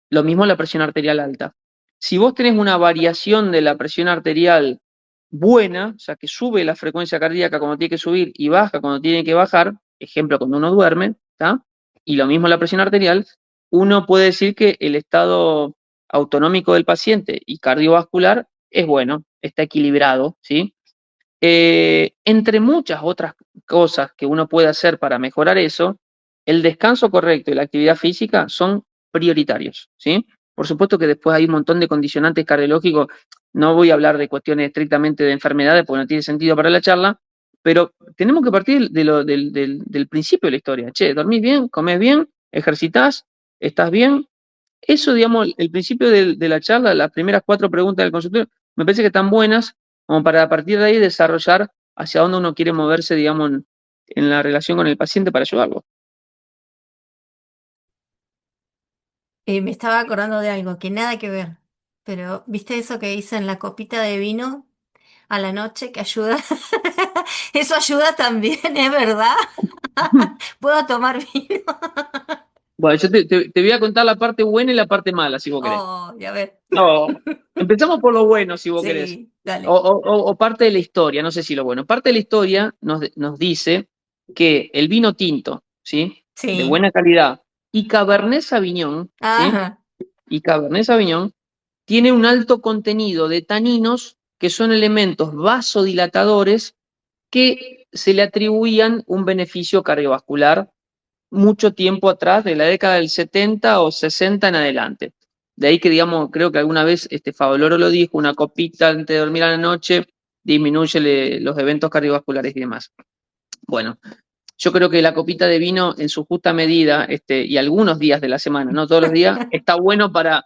D: Lo mismo la presión arterial alta. Si vos tenés una variación de la presión arterial buena, o sea, que sube la frecuencia cardíaca cuando tiene que subir y baja cuando tiene que bajar, ejemplo, cuando uno duerme, ¿tá? Y lo mismo la presión arterial, uno puede decir que el estado autonómico del paciente y cardiovascular es bueno, está equilibrado, ¿sí? Entre muchas otras cosas que uno puede hacer para mejorar eso, el descanso correcto y la actividad física son prioritarios, ¿sí? Por supuesto que después hay un montón de condicionantes cardiológicos. No voy a hablar de cuestiones estrictamente de enfermedades porque no tiene sentido para la charla, pero tenemos que partir del principio de la historia. Che, dormís bien, comés bien, ejercitás, estás bien. Eso, digamos, el principio de la charla, las primeras 4 preguntas del consultorio, me parece que están buenas como para a partir de ahí desarrollar hacia dónde uno quiere moverse, digamos, en la relación con el paciente para ayudarlo.
A: Me estaba acordando de algo que nada que ver, pero ¿viste eso que dicen la copita de vino a la noche que ayuda? Eso ayuda también, ¿es verdad? ¿Puedo tomar vino?
D: Bueno, yo te voy a contar la parte buena y la parte mala, si vos querés.
A: Oh, ya ver.
D: No, empezamos por lo bueno, si vos querés.
A: Sí,
D: O,
A: dale.
D: o parte de la historia, no sé si lo bueno. Parte de la historia nos dice que el vino tinto, ¿sí? De
A: Sí.
D: buena calidad, y Cabernet Sauvignon, ¿sí?
A: Ajá.
D: Y Cabernet Sauvignon tiene un alto contenido de taninos que son elementos vasodilatadores que se le atribuían un beneficio cardiovascular mucho tiempo atrás, de la década del 70 o 60 en adelante. De ahí que, digamos, creo que alguna vez Favaloro lo dijo: una copita antes de dormir a la noche disminuye los eventos cardiovasculares y demás. Bueno, yo creo que la copita de vino en su justa medida, y algunos días de la semana, no todos los días, está bueno para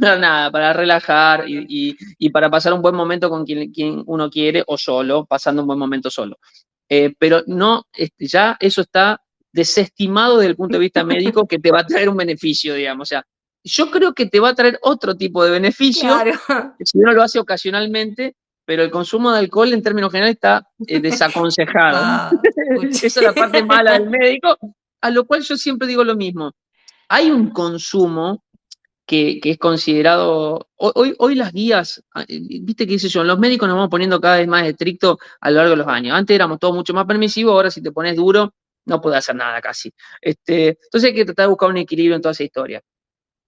D: nada, para relajar y para pasar un buen momento con quien uno quiere, o solo, pasando un buen momento solo. Pero no, ya eso está desestimado desde el punto de vista médico, que te va a traer un beneficio, digamos. O sea, yo creo que te va a traer otro tipo de beneficio
A: Claro.
D: si uno lo hace ocasionalmente, pero el consumo de alcohol en términos generales está desaconsejado.
A: Ah, escuché.
D: Esa es la parte mala del médico, a lo cual yo siempre digo lo mismo. Hay un consumo que es considerado, hoy las guías, viste que dice yo, los médicos nos vamos poniendo cada vez más estrictos a lo largo de los años. Antes éramos todos mucho más permisivos, ahora si te pones duro no puedes hacer nada casi. Entonces hay que tratar de buscar un equilibrio en toda esa historia.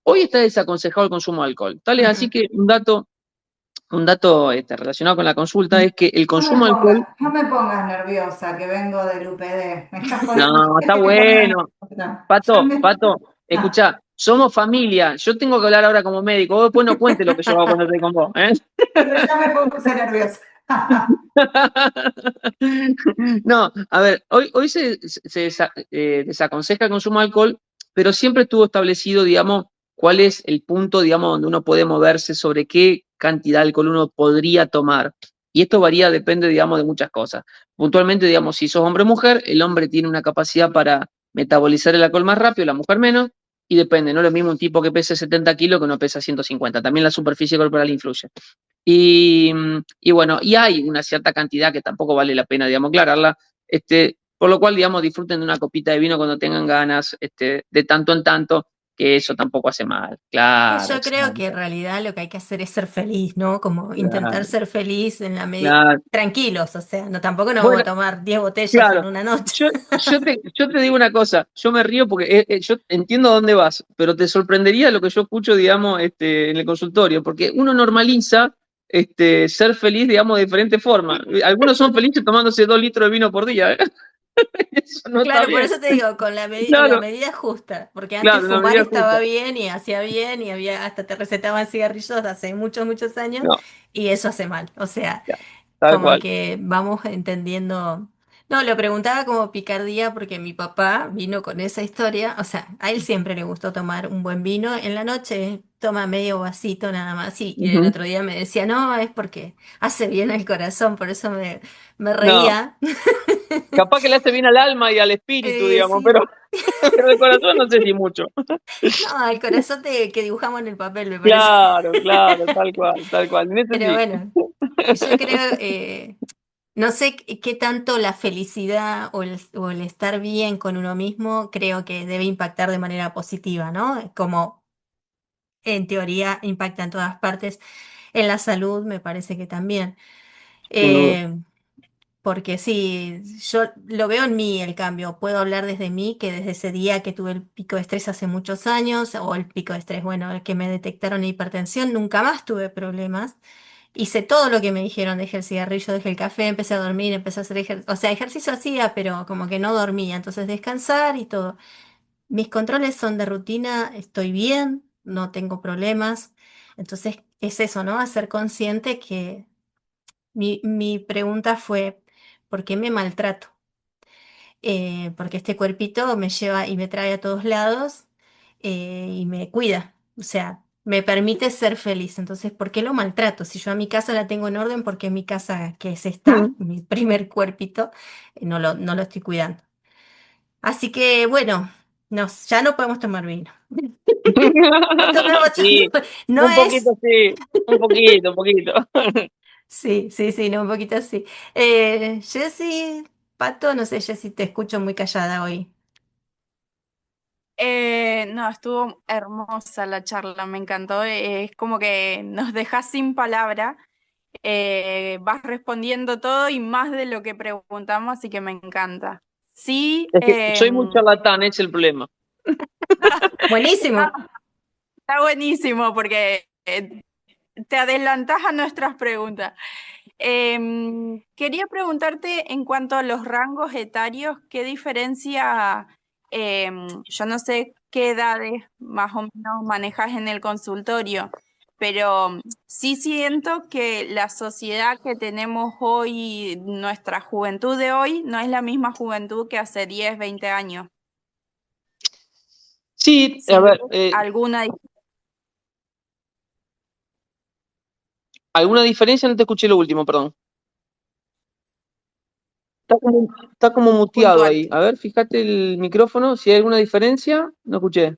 D: Hoy está desaconsejado el consumo de alcohol. Tal es así
A: Ujú.
D: que un dato relacionado con la consulta es que el consumo de alcohol,
C: No me pongas nerviosa, que vengo del UPD. Me estás poniendo,
D: no, está
C: es que te pongo
D: bueno.
C: nerviosa.
D: Pato,
C: Ah,
D: escuchá, somos familia. Yo tengo que hablar ahora como médico. Vos después no cuentes lo que yo hago cuando estoy con vos, ¿eh?
C: pero ya me puse nerviosa.
D: No, a ver, hoy se desaconseja el consumo de alcohol, pero siempre estuvo establecido, digamos, cuál es el punto, digamos, donde uno puede moverse, sobre qué cantidad de alcohol uno podría tomar. Y esto varía, depende, digamos, de muchas cosas. Puntualmente, digamos, si sos hombre o mujer, el hombre tiene una capacidad para metabolizar el alcohol más rápido, la mujer menos, y depende, no es lo mismo un tipo que pese 70 kilos que uno pesa 150. También la superficie corporal influye. Y, y bueno, y hay una cierta cantidad que tampoco vale la pena, digamos, aclararla, por lo cual, digamos, disfruten de una copita de vino cuando tengan ganas, de tanto en tanto, que eso tampoco hace mal. Claro,
A: Yo creo que en
D: exacto.
A: realidad lo que hay que hacer es ser feliz, ¿no? Como intentar
D: Claro,
A: ser feliz en la medida,
D: claro.
A: tranquilos, o sea, no tampoco nos vamos
D: Bueno,
A: a tomar 10 botellas en
D: claro.
A: una noche.
D: Yo te digo una cosa, yo me río porque yo entiendo a dónde vas, pero te sorprendería lo que yo escucho, digamos, en el consultorio, porque uno normaliza ser feliz, digamos, de diferentes formas. Algunos son felices tomándose 2 litros de vino por día, ¿eh? Eso no está
A: Claro, por
D: bien.
A: eso te digo, con la
D: Claro,
A: medida justa, porque antes
D: claro, una
A: fumar
D: medida
A: estaba
D: justa.
A: bien y hacía bien y había hasta te recetaban cigarrillos hace muchos, muchos años
D: No,
A: y eso hace mal. O sea,
D: ya, tal
A: como
D: cual.
A: que vamos entendiendo. No, lo preguntaba como picardía porque mi papá vino con esa historia. O sea, a él siempre le gustó tomar un buen vino. En la noche toma medio vasito nada más. Y el
D: Ujú.
A: otro día me decía, no, es porque hace bien al corazón, por eso me
D: No,
A: reía.
D: capaz que le hace bien al alma y al espíritu, digamos,
A: Sí.
D: pero, pero de corazón no sé si mucho.
A: No, al corazón que dibujamos en el papel, me parece.
D: Claro, claro, tal cual, tal cual. En eso
A: Pero
D: sí.
A: bueno, yo creo, no sé qué tanto la felicidad o el estar bien con uno mismo creo que debe impactar de manera positiva, ¿no? Como en teoría impacta en todas partes. En la salud me parece que también.
D: Sin duda.
A: Eh, Porque sí, yo lo veo en mí el cambio. Puedo hablar desde mí, que desde ese día que tuve el pico de estrés hace muchos años, o el pico de estrés, bueno, el que me detectaron hipertensión, nunca más tuve problemas. Hice todo lo que me dijeron, dejé el cigarrillo, dejé el café, empecé a dormir, empecé a hacer ejercicio. O sea, ejercicio hacía, pero como que no dormía. Entonces descansar y todo. Mis controles son de rutina, estoy bien, no tengo problemas. Entonces es eso, ¿no? Hacer consciente que mi pregunta fue, ¿por qué me maltrato? Porque este cuerpito me lleva y me trae a todos lados y me cuida, o sea, me permite ser feliz. Entonces, ¿por qué lo maltrato? Si yo a mi casa la tengo en orden, ¿por qué mi casa, que es esta,
D: Mm.
A: mi primer cuerpito, no lo estoy cuidando? Así que, bueno, ya no podemos tomar vino. No tomemos,
D: Sí,
A: no
D: un
A: es.
D: poquito sí, un poquito, un poquito.
A: Sí, sí, sí, no, un poquito así. Jessy, Pato, no sé, Jessy, te escucho muy callada hoy.
B: No, estuvo hermosa la charla, me encantó. Es como que nos dejas sin palabra. Vas respondiendo todo y más de lo que preguntamos, así que me encanta. Sí,
D: Es que soy muy charlatán, ese es el problema.
A: Buenísimo.
B: está buenísimo porque te adelantas a nuestras preguntas. Quería preguntarte en cuanto a los rangos etarios, ¿qué diferencia, yo no sé qué edades más o menos manejas en el consultorio, pero sí siento que la sociedad que tenemos hoy, nuestra juventud de hoy, no es la misma juventud que hace 10, 20 años.
D: Sí, a
B: Si ves
D: ver,
B: alguna.
D: ¿alguna diferencia? No te escuché lo último, perdón. Está como muteado
B: Puntual.
D: ahí. A ver, fíjate el micrófono, si hay alguna diferencia, no escuché.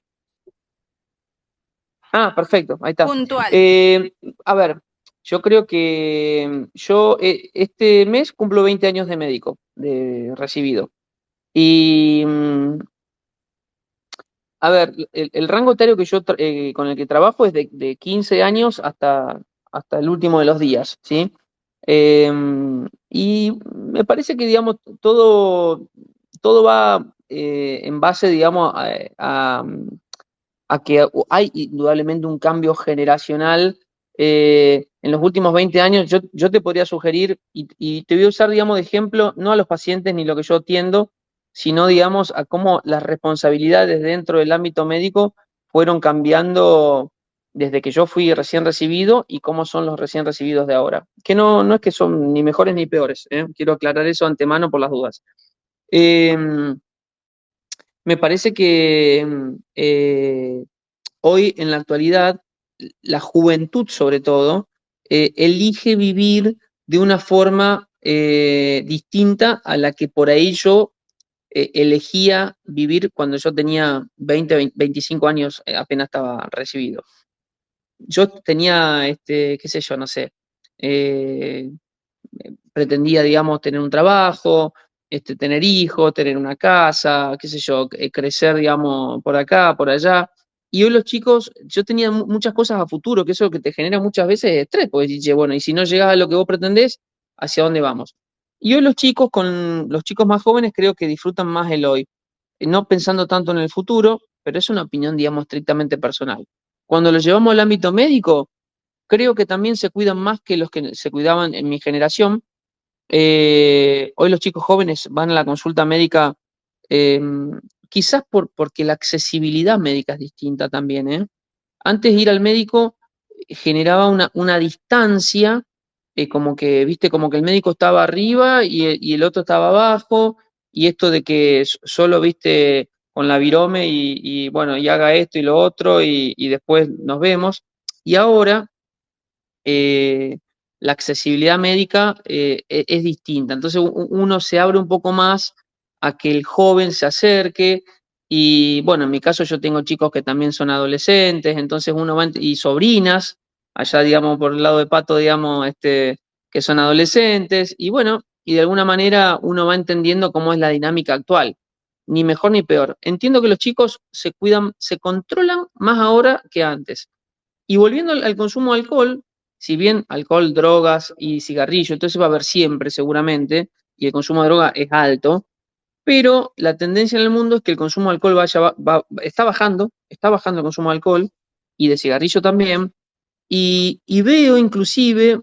D: Ah, perfecto, ahí está.
B: Puntual.
D: Eh, a ver, yo creo que yo este mes cumplo 20 años de médico, de recibido. Y a ver, el rango etario que con el que trabajo es de 15 años hasta el último de los días, ¿sí? Eh, y me parece que, digamos, todo va en base, digamos, a que hay indudablemente un cambio generacional. En los últimos 20 años, yo te podría sugerir, y te voy a usar, digamos, de ejemplo, no a los pacientes ni lo que yo atiendo, sino, digamos, a cómo las responsabilidades dentro del ámbito médico fueron cambiando desde que yo fui recién recibido y cómo son los recién recibidos de ahora. Que no es que son ni mejores ni peores, ¿eh? Quiero aclarar eso antemano por las dudas. Eh, Me parece que hoy, en la actualidad, la juventud, sobre todo, elige vivir de una forma distinta a la que por ahí yo elegía vivir cuando yo tenía 25 años, apenas estaba recibido. Yo tenía, qué sé yo, no sé, eh, pretendía, digamos, tener un trabajo, tener hijos, tener una casa, qué sé yo, crecer, digamos, por acá, por allá. Y hoy los chicos, yo tenía muchas cosas a futuro, que eso es lo que te genera muchas veces estrés, porque dices, bueno, y si no llegas a lo que vos pretendés, ¿hacia dónde vamos? Y hoy los chicos, con los chicos más jóvenes, creo que disfrutan más el hoy, no pensando tanto en el futuro, pero es una opinión, digamos, estrictamente personal. Cuando lo llevamos al ámbito médico, creo que también se cuidan más que los que se cuidaban en mi generación. Hoy los chicos jóvenes van a la consulta médica, eh, quizás porque la accesibilidad médica es distinta también, ¿eh? Antes ir al médico generaba una distancia, como que, viste, como que el médico estaba arriba y el otro estaba abajo, y esto de que solo, viste, con la virome bueno, y haga esto y lo otro, y después nos vemos. Y ahora eh, la accesibilidad médica es distinta. Entonces uno se abre un poco más a que el joven se acerque y bueno, en mi caso yo tengo chicos que también son adolescentes, entonces uno va, y sobrinas, allá digamos por el lado de Pato, digamos, que son adolescentes y bueno, y de alguna manera uno va entendiendo cómo es la dinámica actual. Ni mejor ni peor. Entiendo que los chicos se cuidan, se controlan más ahora que antes. Y volviendo al consumo de alcohol, si bien alcohol, drogas y cigarrillo, entonces va a haber siempre seguramente, y el consumo de droga es alto, pero la tendencia en el mundo es que el consumo de alcohol está bajando el consumo de alcohol y de cigarrillo también, y veo inclusive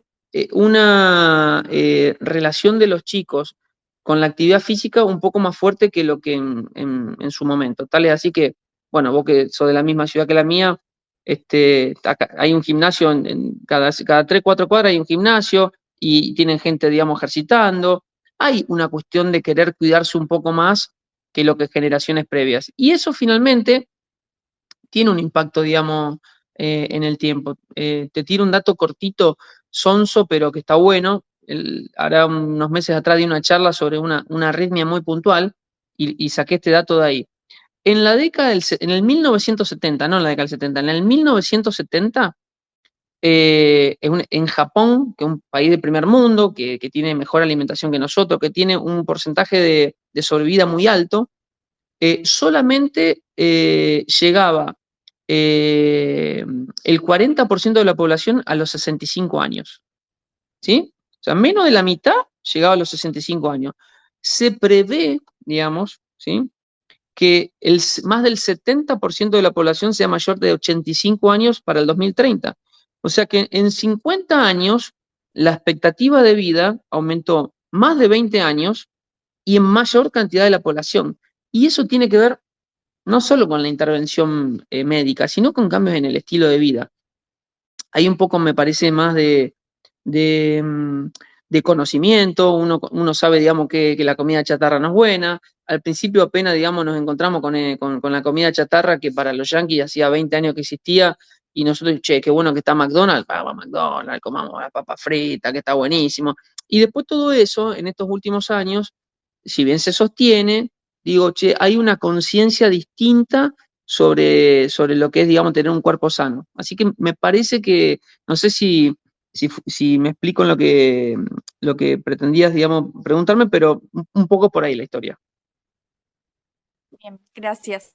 D: una relación de los chicos con la actividad física un poco más fuerte que lo que en su momento. Tal es así que, bueno, vos que sos de la misma ciudad que la mía, acá hay un gimnasio cada 3, 4 cuadras hay un gimnasio y tienen gente, digamos, ejercitando. Hay una cuestión de querer cuidarse un poco más que lo que generaciones previas. Y eso finalmente tiene un impacto, digamos, en el tiempo. Te tiro un dato cortito, sonso, pero que está bueno. Hará unos meses atrás di una charla sobre una arritmia muy puntual y saqué este dato de ahí. En el 1970, no en la década del 70, en el 1970, en Japón, que es un país de primer mundo, que tiene mejor alimentación que nosotros, que tiene un porcentaje de sobrevida muy alto, solamente llegaba eh, el 40% de la población a los 65 años, ¿sí? O sea, menos de la mitad llegaba a los 65 años. Se prevé, digamos, ¿sí? Que más del 70% de la población sea mayor de 85 años para el 2030. O sea que en 50 años la expectativa de vida aumentó más de 20 años y en mayor cantidad de la población. Y eso tiene que ver no solo con la intervención médica, sino con cambios en el estilo de vida. Hay un poco, me parece, más de, mm, de conocimiento, uno sabe, digamos, que la comida chatarra no es buena. Al principio apenas, digamos, nos encontramos con la comida chatarra que para los yanquis hacía 20 años que existía y nosotros, che, qué bueno que está McDonald's, vamos a McDonald's, comamos la papa frita, que está buenísimo. Y después todo eso, en estos últimos años, si bien se sostiene, digo, che, hay una conciencia distinta sobre lo que es, digamos, tener un cuerpo sano. Así que me parece que, no sé si me explico en lo que pretendías, digamos, preguntarme, pero un poco por ahí la historia.
B: Bien, gracias.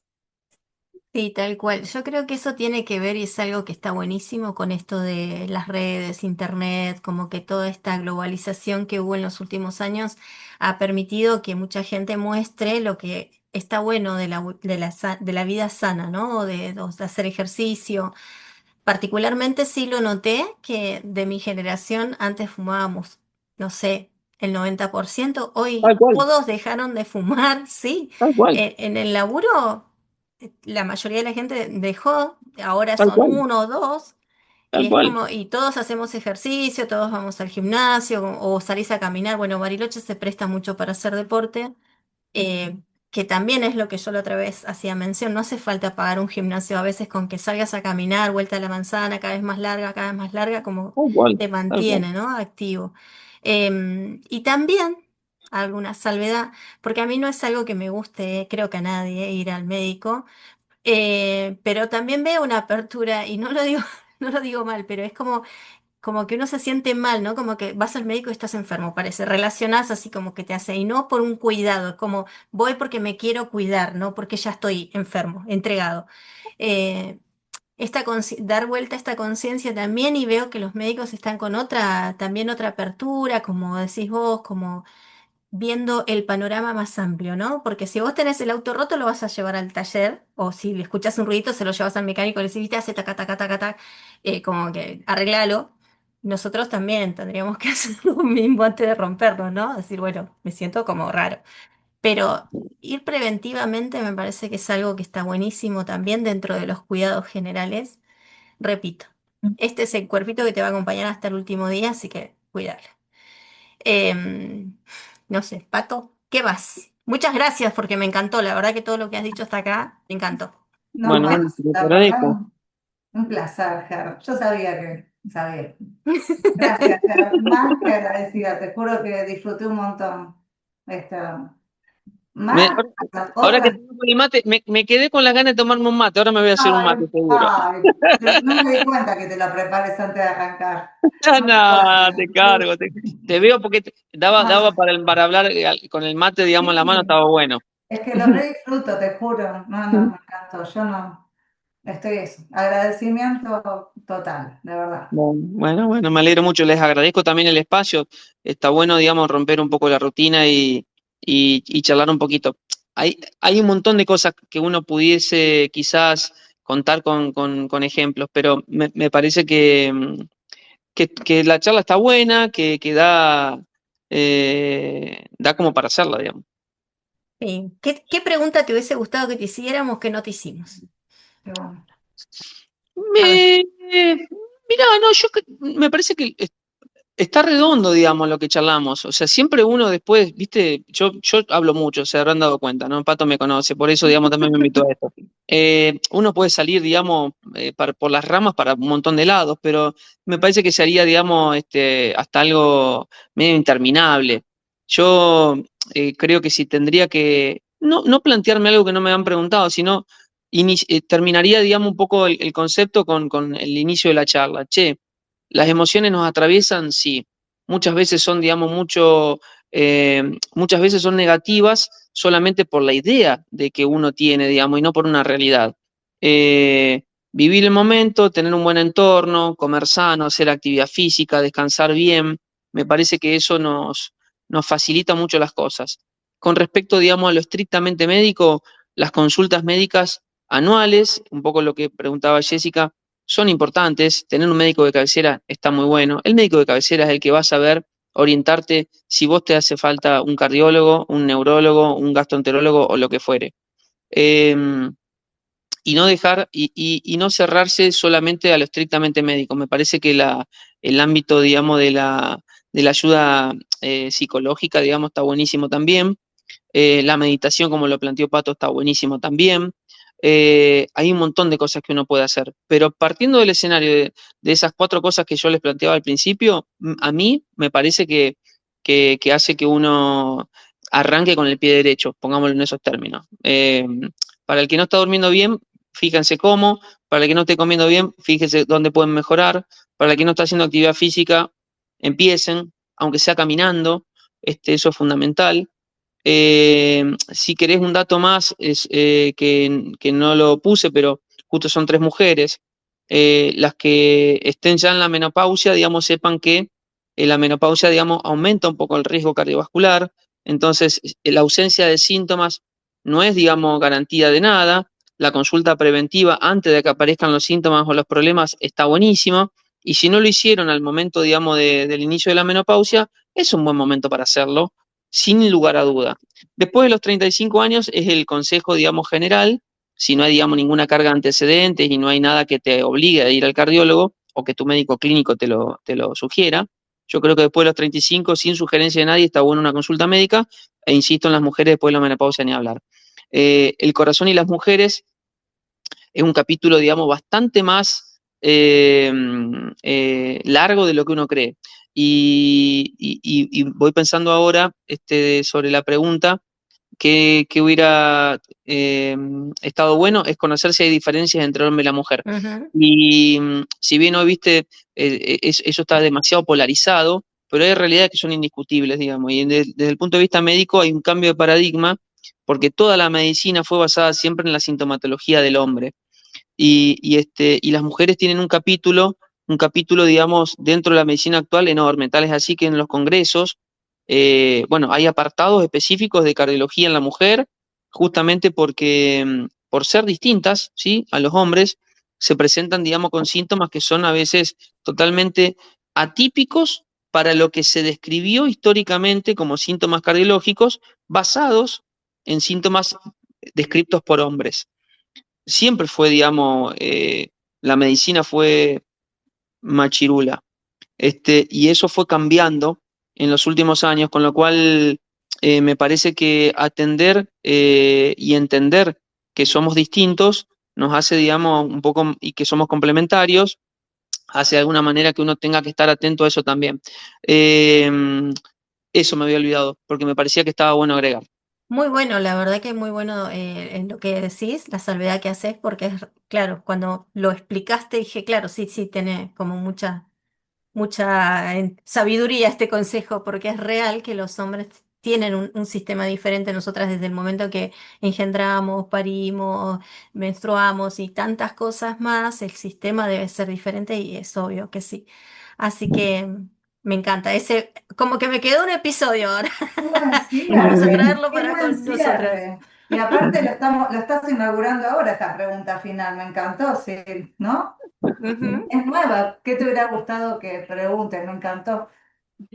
A: Sí, tal cual. Yo creo que eso tiene que ver y es algo que está buenísimo con esto de las redes, internet, como que toda esta globalización que hubo en los últimos años ha permitido que mucha gente muestre lo que está bueno de la vida sana, ¿no? De hacer ejercicio. Particularmente sí lo noté que de mi generación antes fumábamos, no sé, el 90%. Hoy
D: Tal cual,
A: todos dejaron de fumar, sí.
D: tal cual,
A: En el laburo la mayoría de la gente dejó, ahora
D: tal
A: son
D: cual,
A: uno o dos, y
D: tal
A: es
D: cual.
A: como, y todos hacemos ejercicio, todos vamos al gimnasio o salís a caminar. Bueno, Bariloche se presta mucho para hacer deporte, que también es lo que yo la otra vez hacía mención, no hace falta pagar un gimnasio, a veces con que salgas a caminar, vuelta a la manzana, cada vez más larga, como
D: Tal cual,
A: te
D: tal cual.
A: mantiene, ¿no? Activo. Y también alguna salvedad, porque a mí no es algo que me guste, creo que a nadie, ir al médico. Pero también veo una apertura, y no lo digo, no lo digo mal, pero es como que uno se siente mal, ¿no? Como que vas al médico y estás enfermo, parece. Relacionás así como que te hace, y no por un cuidado, como voy porque me quiero cuidar, no porque ya estoy enfermo, entregado. Eh, dar vuelta a esta conciencia también, y veo que los médicos están con otra, también otra apertura, como decís vos, como viendo el panorama más amplio, ¿no? Porque si vos tenés el auto roto, lo vas a llevar al taller, o si le escuchás un ruidito, se lo llevas al mecánico y le decís, viste, hace taca, taca, taca, taca. como que arreglalo. Nosotros también tendríamos que hacer lo mismo antes de rompernos, ¿no? Decir, bueno, me siento como raro. Pero ir preventivamente me parece que es algo que está buenísimo también dentro de los cuidados generales. Repito, este es el cuerpito que te va a acompañar hasta el último día, así que cuídalo. Em, no sé, Pato, ¿qué vas? Muchas gracias porque me encantó, la verdad que todo lo que has dicho hasta acá, me encantó.
C: No,
D: Bueno,
C: más,
D: bueno, te lo
C: la verdad,
D: agradezco.
C: un placer, Ger. Yo sabía que sabía. Gracias, Ger. Más que agradecida. Te juro que disfruté un montón. Esta, más
D: Ahora,
C: las
D: ahora que
C: otras.
D: tengo con el mate, me quedé con las ganas de tomarme un mate, ahora me voy a hacer un
C: Ay,
D: mate seguro.
C: ay, no me di cuenta que te lo prepares antes de arrancar. Muy
D: No,
C: bueno.
D: te cargo, te veo porque daba
C: Ah,
D: para hablar con el mate, digamos, en la mano,
C: sí,
D: estaba bueno.
C: es que lo re disfruto, te juro. No, no, me encantó. Yo no. Estoy eso. Agradecimiento total, de verdad.
D: Bueno, me alegro mucho, les agradezco también el espacio. Está bueno, digamos, romper un poco la rutina y charlar un poquito. Hay un montón de cosas que uno pudiese quizás contar con ejemplos, pero me parece que la charla está buena, que da como para hacerla, digamos.
A: Sí. ¿Qué pregunta te hubiese gustado que te hiciéramos que no te hicimos?
C: Qué bueno.
A: A ver.
D: Mira, no, me parece que está redondo, digamos, lo que charlamos. O sea, siempre uno después, viste, yo hablo mucho, se habrán dado cuenta, ¿no? Pato me conoce, por eso, digamos, también me invitó a esto. Uno puede salir, digamos, por las ramas para un montón de lados, pero me parece que se haría, digamos, hasta algo medio interminable. Yo creo que si tendría que, no plantearme algo que no me han preguntado, sino terminaría, digamos, un poco el concepto con el inicio de la charla. Che, las emociones nos atraviesan, sí. Muchas veces son, digamos, muchas veces son negativas solamente por la idea de que uno tiene, digamos, y no por una realidad. Vivir el momento, tener un buen entorno, comer sano, hacer actividad física, descansar bien, me parece que eso nos facilita mucho las cosas. Con respecto, digamos, a lo estrictamente médico, las consultas médicas anuales, un poco lo que preguntaba Jessica, son importantes. Tener un médico de cabecera está muy bueno. El médico de cabecera es el que va a saber orientarte si vos te hace falta un cardiólogo, un neurólogo, un gastroenterólogo o lo que fuere. Eh, y no dejar y no cerrarse solamente a lo estrictamente médico. Me parece que el ámbito, digamos, de la ayuda psicológica, digamos, está buenísimo también. La meditación, como lo planteó Pato, está buenísimo también. Hay un montón de cosas que uno puede hacer, pero partiendo del escenario de esas cuatro cosas que yo les planteaba al principio, a mí me parece que hace que uno arranque con el pie derecho, pongámoslo en esos términos. Para el que no está durmiendo bien, fíjense cómo; para el que no esté comiendo bien, fíjense dónde pueden mejorar; para el que no está haciendo actividad física, empiecen, aunque sea caminando, eso es fundamental. Si querés un dato más, que no lo puse, pero justo son tres mujeres. Las que estén ya en la menopausia, digamos, sepan que la menopausia, digamos, aumenta un poco el riesgo cardiovascular. Entonces, la ausencia de síntomas no es, digamos, garantía de nada. La consulta preventiva antes de que aparezcan los síntomas o los problemas está buenísima. Y si no lo hicieron al momento, digamos, del inicio de la menopausia, es un buen momento para hacerlo, sin lugar a duda. Después de los 35 años es el consejo, digamos, general. Si no hay, digamos, ninguna carga de antecedentes y no hay nada que te obligue a ir al cardiólogo o que tu médico clínico te lo sugiera, yo creo que después de los 35, sin sugerencia de nadie, está bueno una consulta médica. E insisto, en las mujeres después de la menopausia ni hablar. El corazón y las mujeres es un capítulo, digamos, bastante más largo de lo que uno cree. Y voy pensando ahora sobre la pregunta que hubiera estado bueno, es conocer si hay diferencias entre el hombre y la mujer.
A: Ujú.
D: Y si bien hoy, viste, eso está demasiado polarizado, pero hay realidades que son indiscutibles, digamos. Y desde el punto de vista médico hay un cambio de paradigma, porque toda la medicina fue basada siempre en la sintomatología del hombre. Y las mujeres tienen un capítulo, digamos, dentro de la medicina actual enorme. Tal es así que en los congresos, bueno, hay apartados específicos de cardiología en la mujer, justamente porque, por ser distintas, ¿sí?, a los hombres, se presentan, digamos, con síntomas que son a veces totalmente atípicos para lo que se describió históricamente como síntomas cardiológicos basados en síntomas descritos por hombres. Siempre fue, digamos, la medicina fue machirula. Y eso fue cambiando en los últimos años, con lo cual me parece que atender y entender que somos distintos nos hace, digamos, un poco, y que somos complementarios, hace de alguna manera que uno tenga que estar atento a eso también. Eh, Eso me había olvidado, porque me parecía que estaba bueno agregar.
A: Muy bueno, la verdad que muy bueno en lo que decís, la salvedad que haces, porque es claro, cuando lo explicaste dije, claro, sí, sí, tiene como mucha sabiduría este consejo, porque es real que los hombres tienen un sistema diferente. Nosotras desde el momento que engendramos, parimos, menstruamos y tantas cosas más, el sistema debe ser diferente y es obvio que sí. Así que me encanta. Ese, como que me quedó un episodio ahora.
C: Qué buen
A: Vamos a
C: cierre,
A: traerlo
C: qué
A: para
C: buen
A: con nosotras.
C: cierre. Y aparte lo estás inaugurando ahora esta pregunta final, me encantó, sí, ¿no?
A: Ujú.
C: Es nueva, ¿qué te hubiera gustado que pregunte? Me encantó.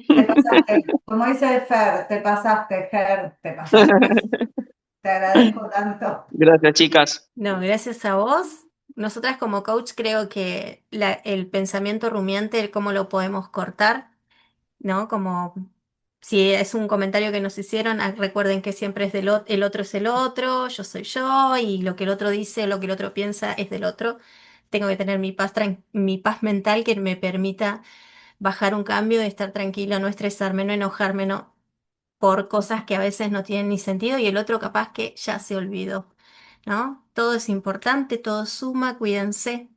C: Te pasaste, como dice Fer, te pasaste, Ger, te pasaste. Te agradezco tanto.
D: Gracias, chicas.
A: No, gracias a vos. Nosotras como coach creo que el pensamiento rumiante, el cómo lo podemos cortar, ¿no? Como si es un comentario que nos hicieron, recuerden que siempre es el otro es el otro, yo soy yo, y lo que el otro dice, lo que el otro piensa es del otro. Tengo que tener mi paz mental que me permita bajar un cambio, estar tranquilo, no estresarme, no enojarme, no por cosas que a veces no tienen ni sentido y el otro capaz que ya se olvidó, ¿no? Todo es importante, todo suma, cuídense.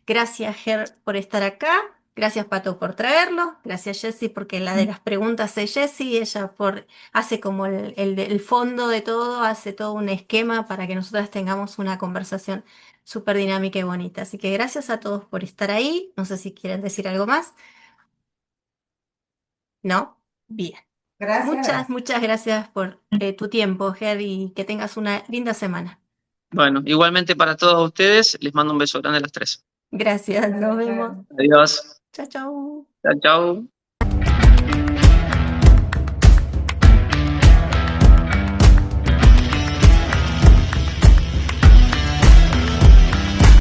A: Gracias, Ger, por estar acá. Gracias, Pato, por traerlo. Gracias, Jessy, porque la de las preguntas es Jessy. Ella hace como el fondo de todo, hace todo un esquema para que nosotras tengamos una conversación súper dinámica y bonita. Así que gracias a todos por estar ahí. No sé si quieren decir algo más. ¿No? Bien.
C: Gracias,
A: Muchas,
C: gracias.
A: muchas gracias por tu tiempo, Ger, y que tengas una linda semana.
D: Bueno, igualmente para todos ustedes, les mando un beso grande a las tres.
A: Gracias, nos vemos.
C: Gracias.
D: Adiós.
A: Chao, chao.
D: Chao, chao.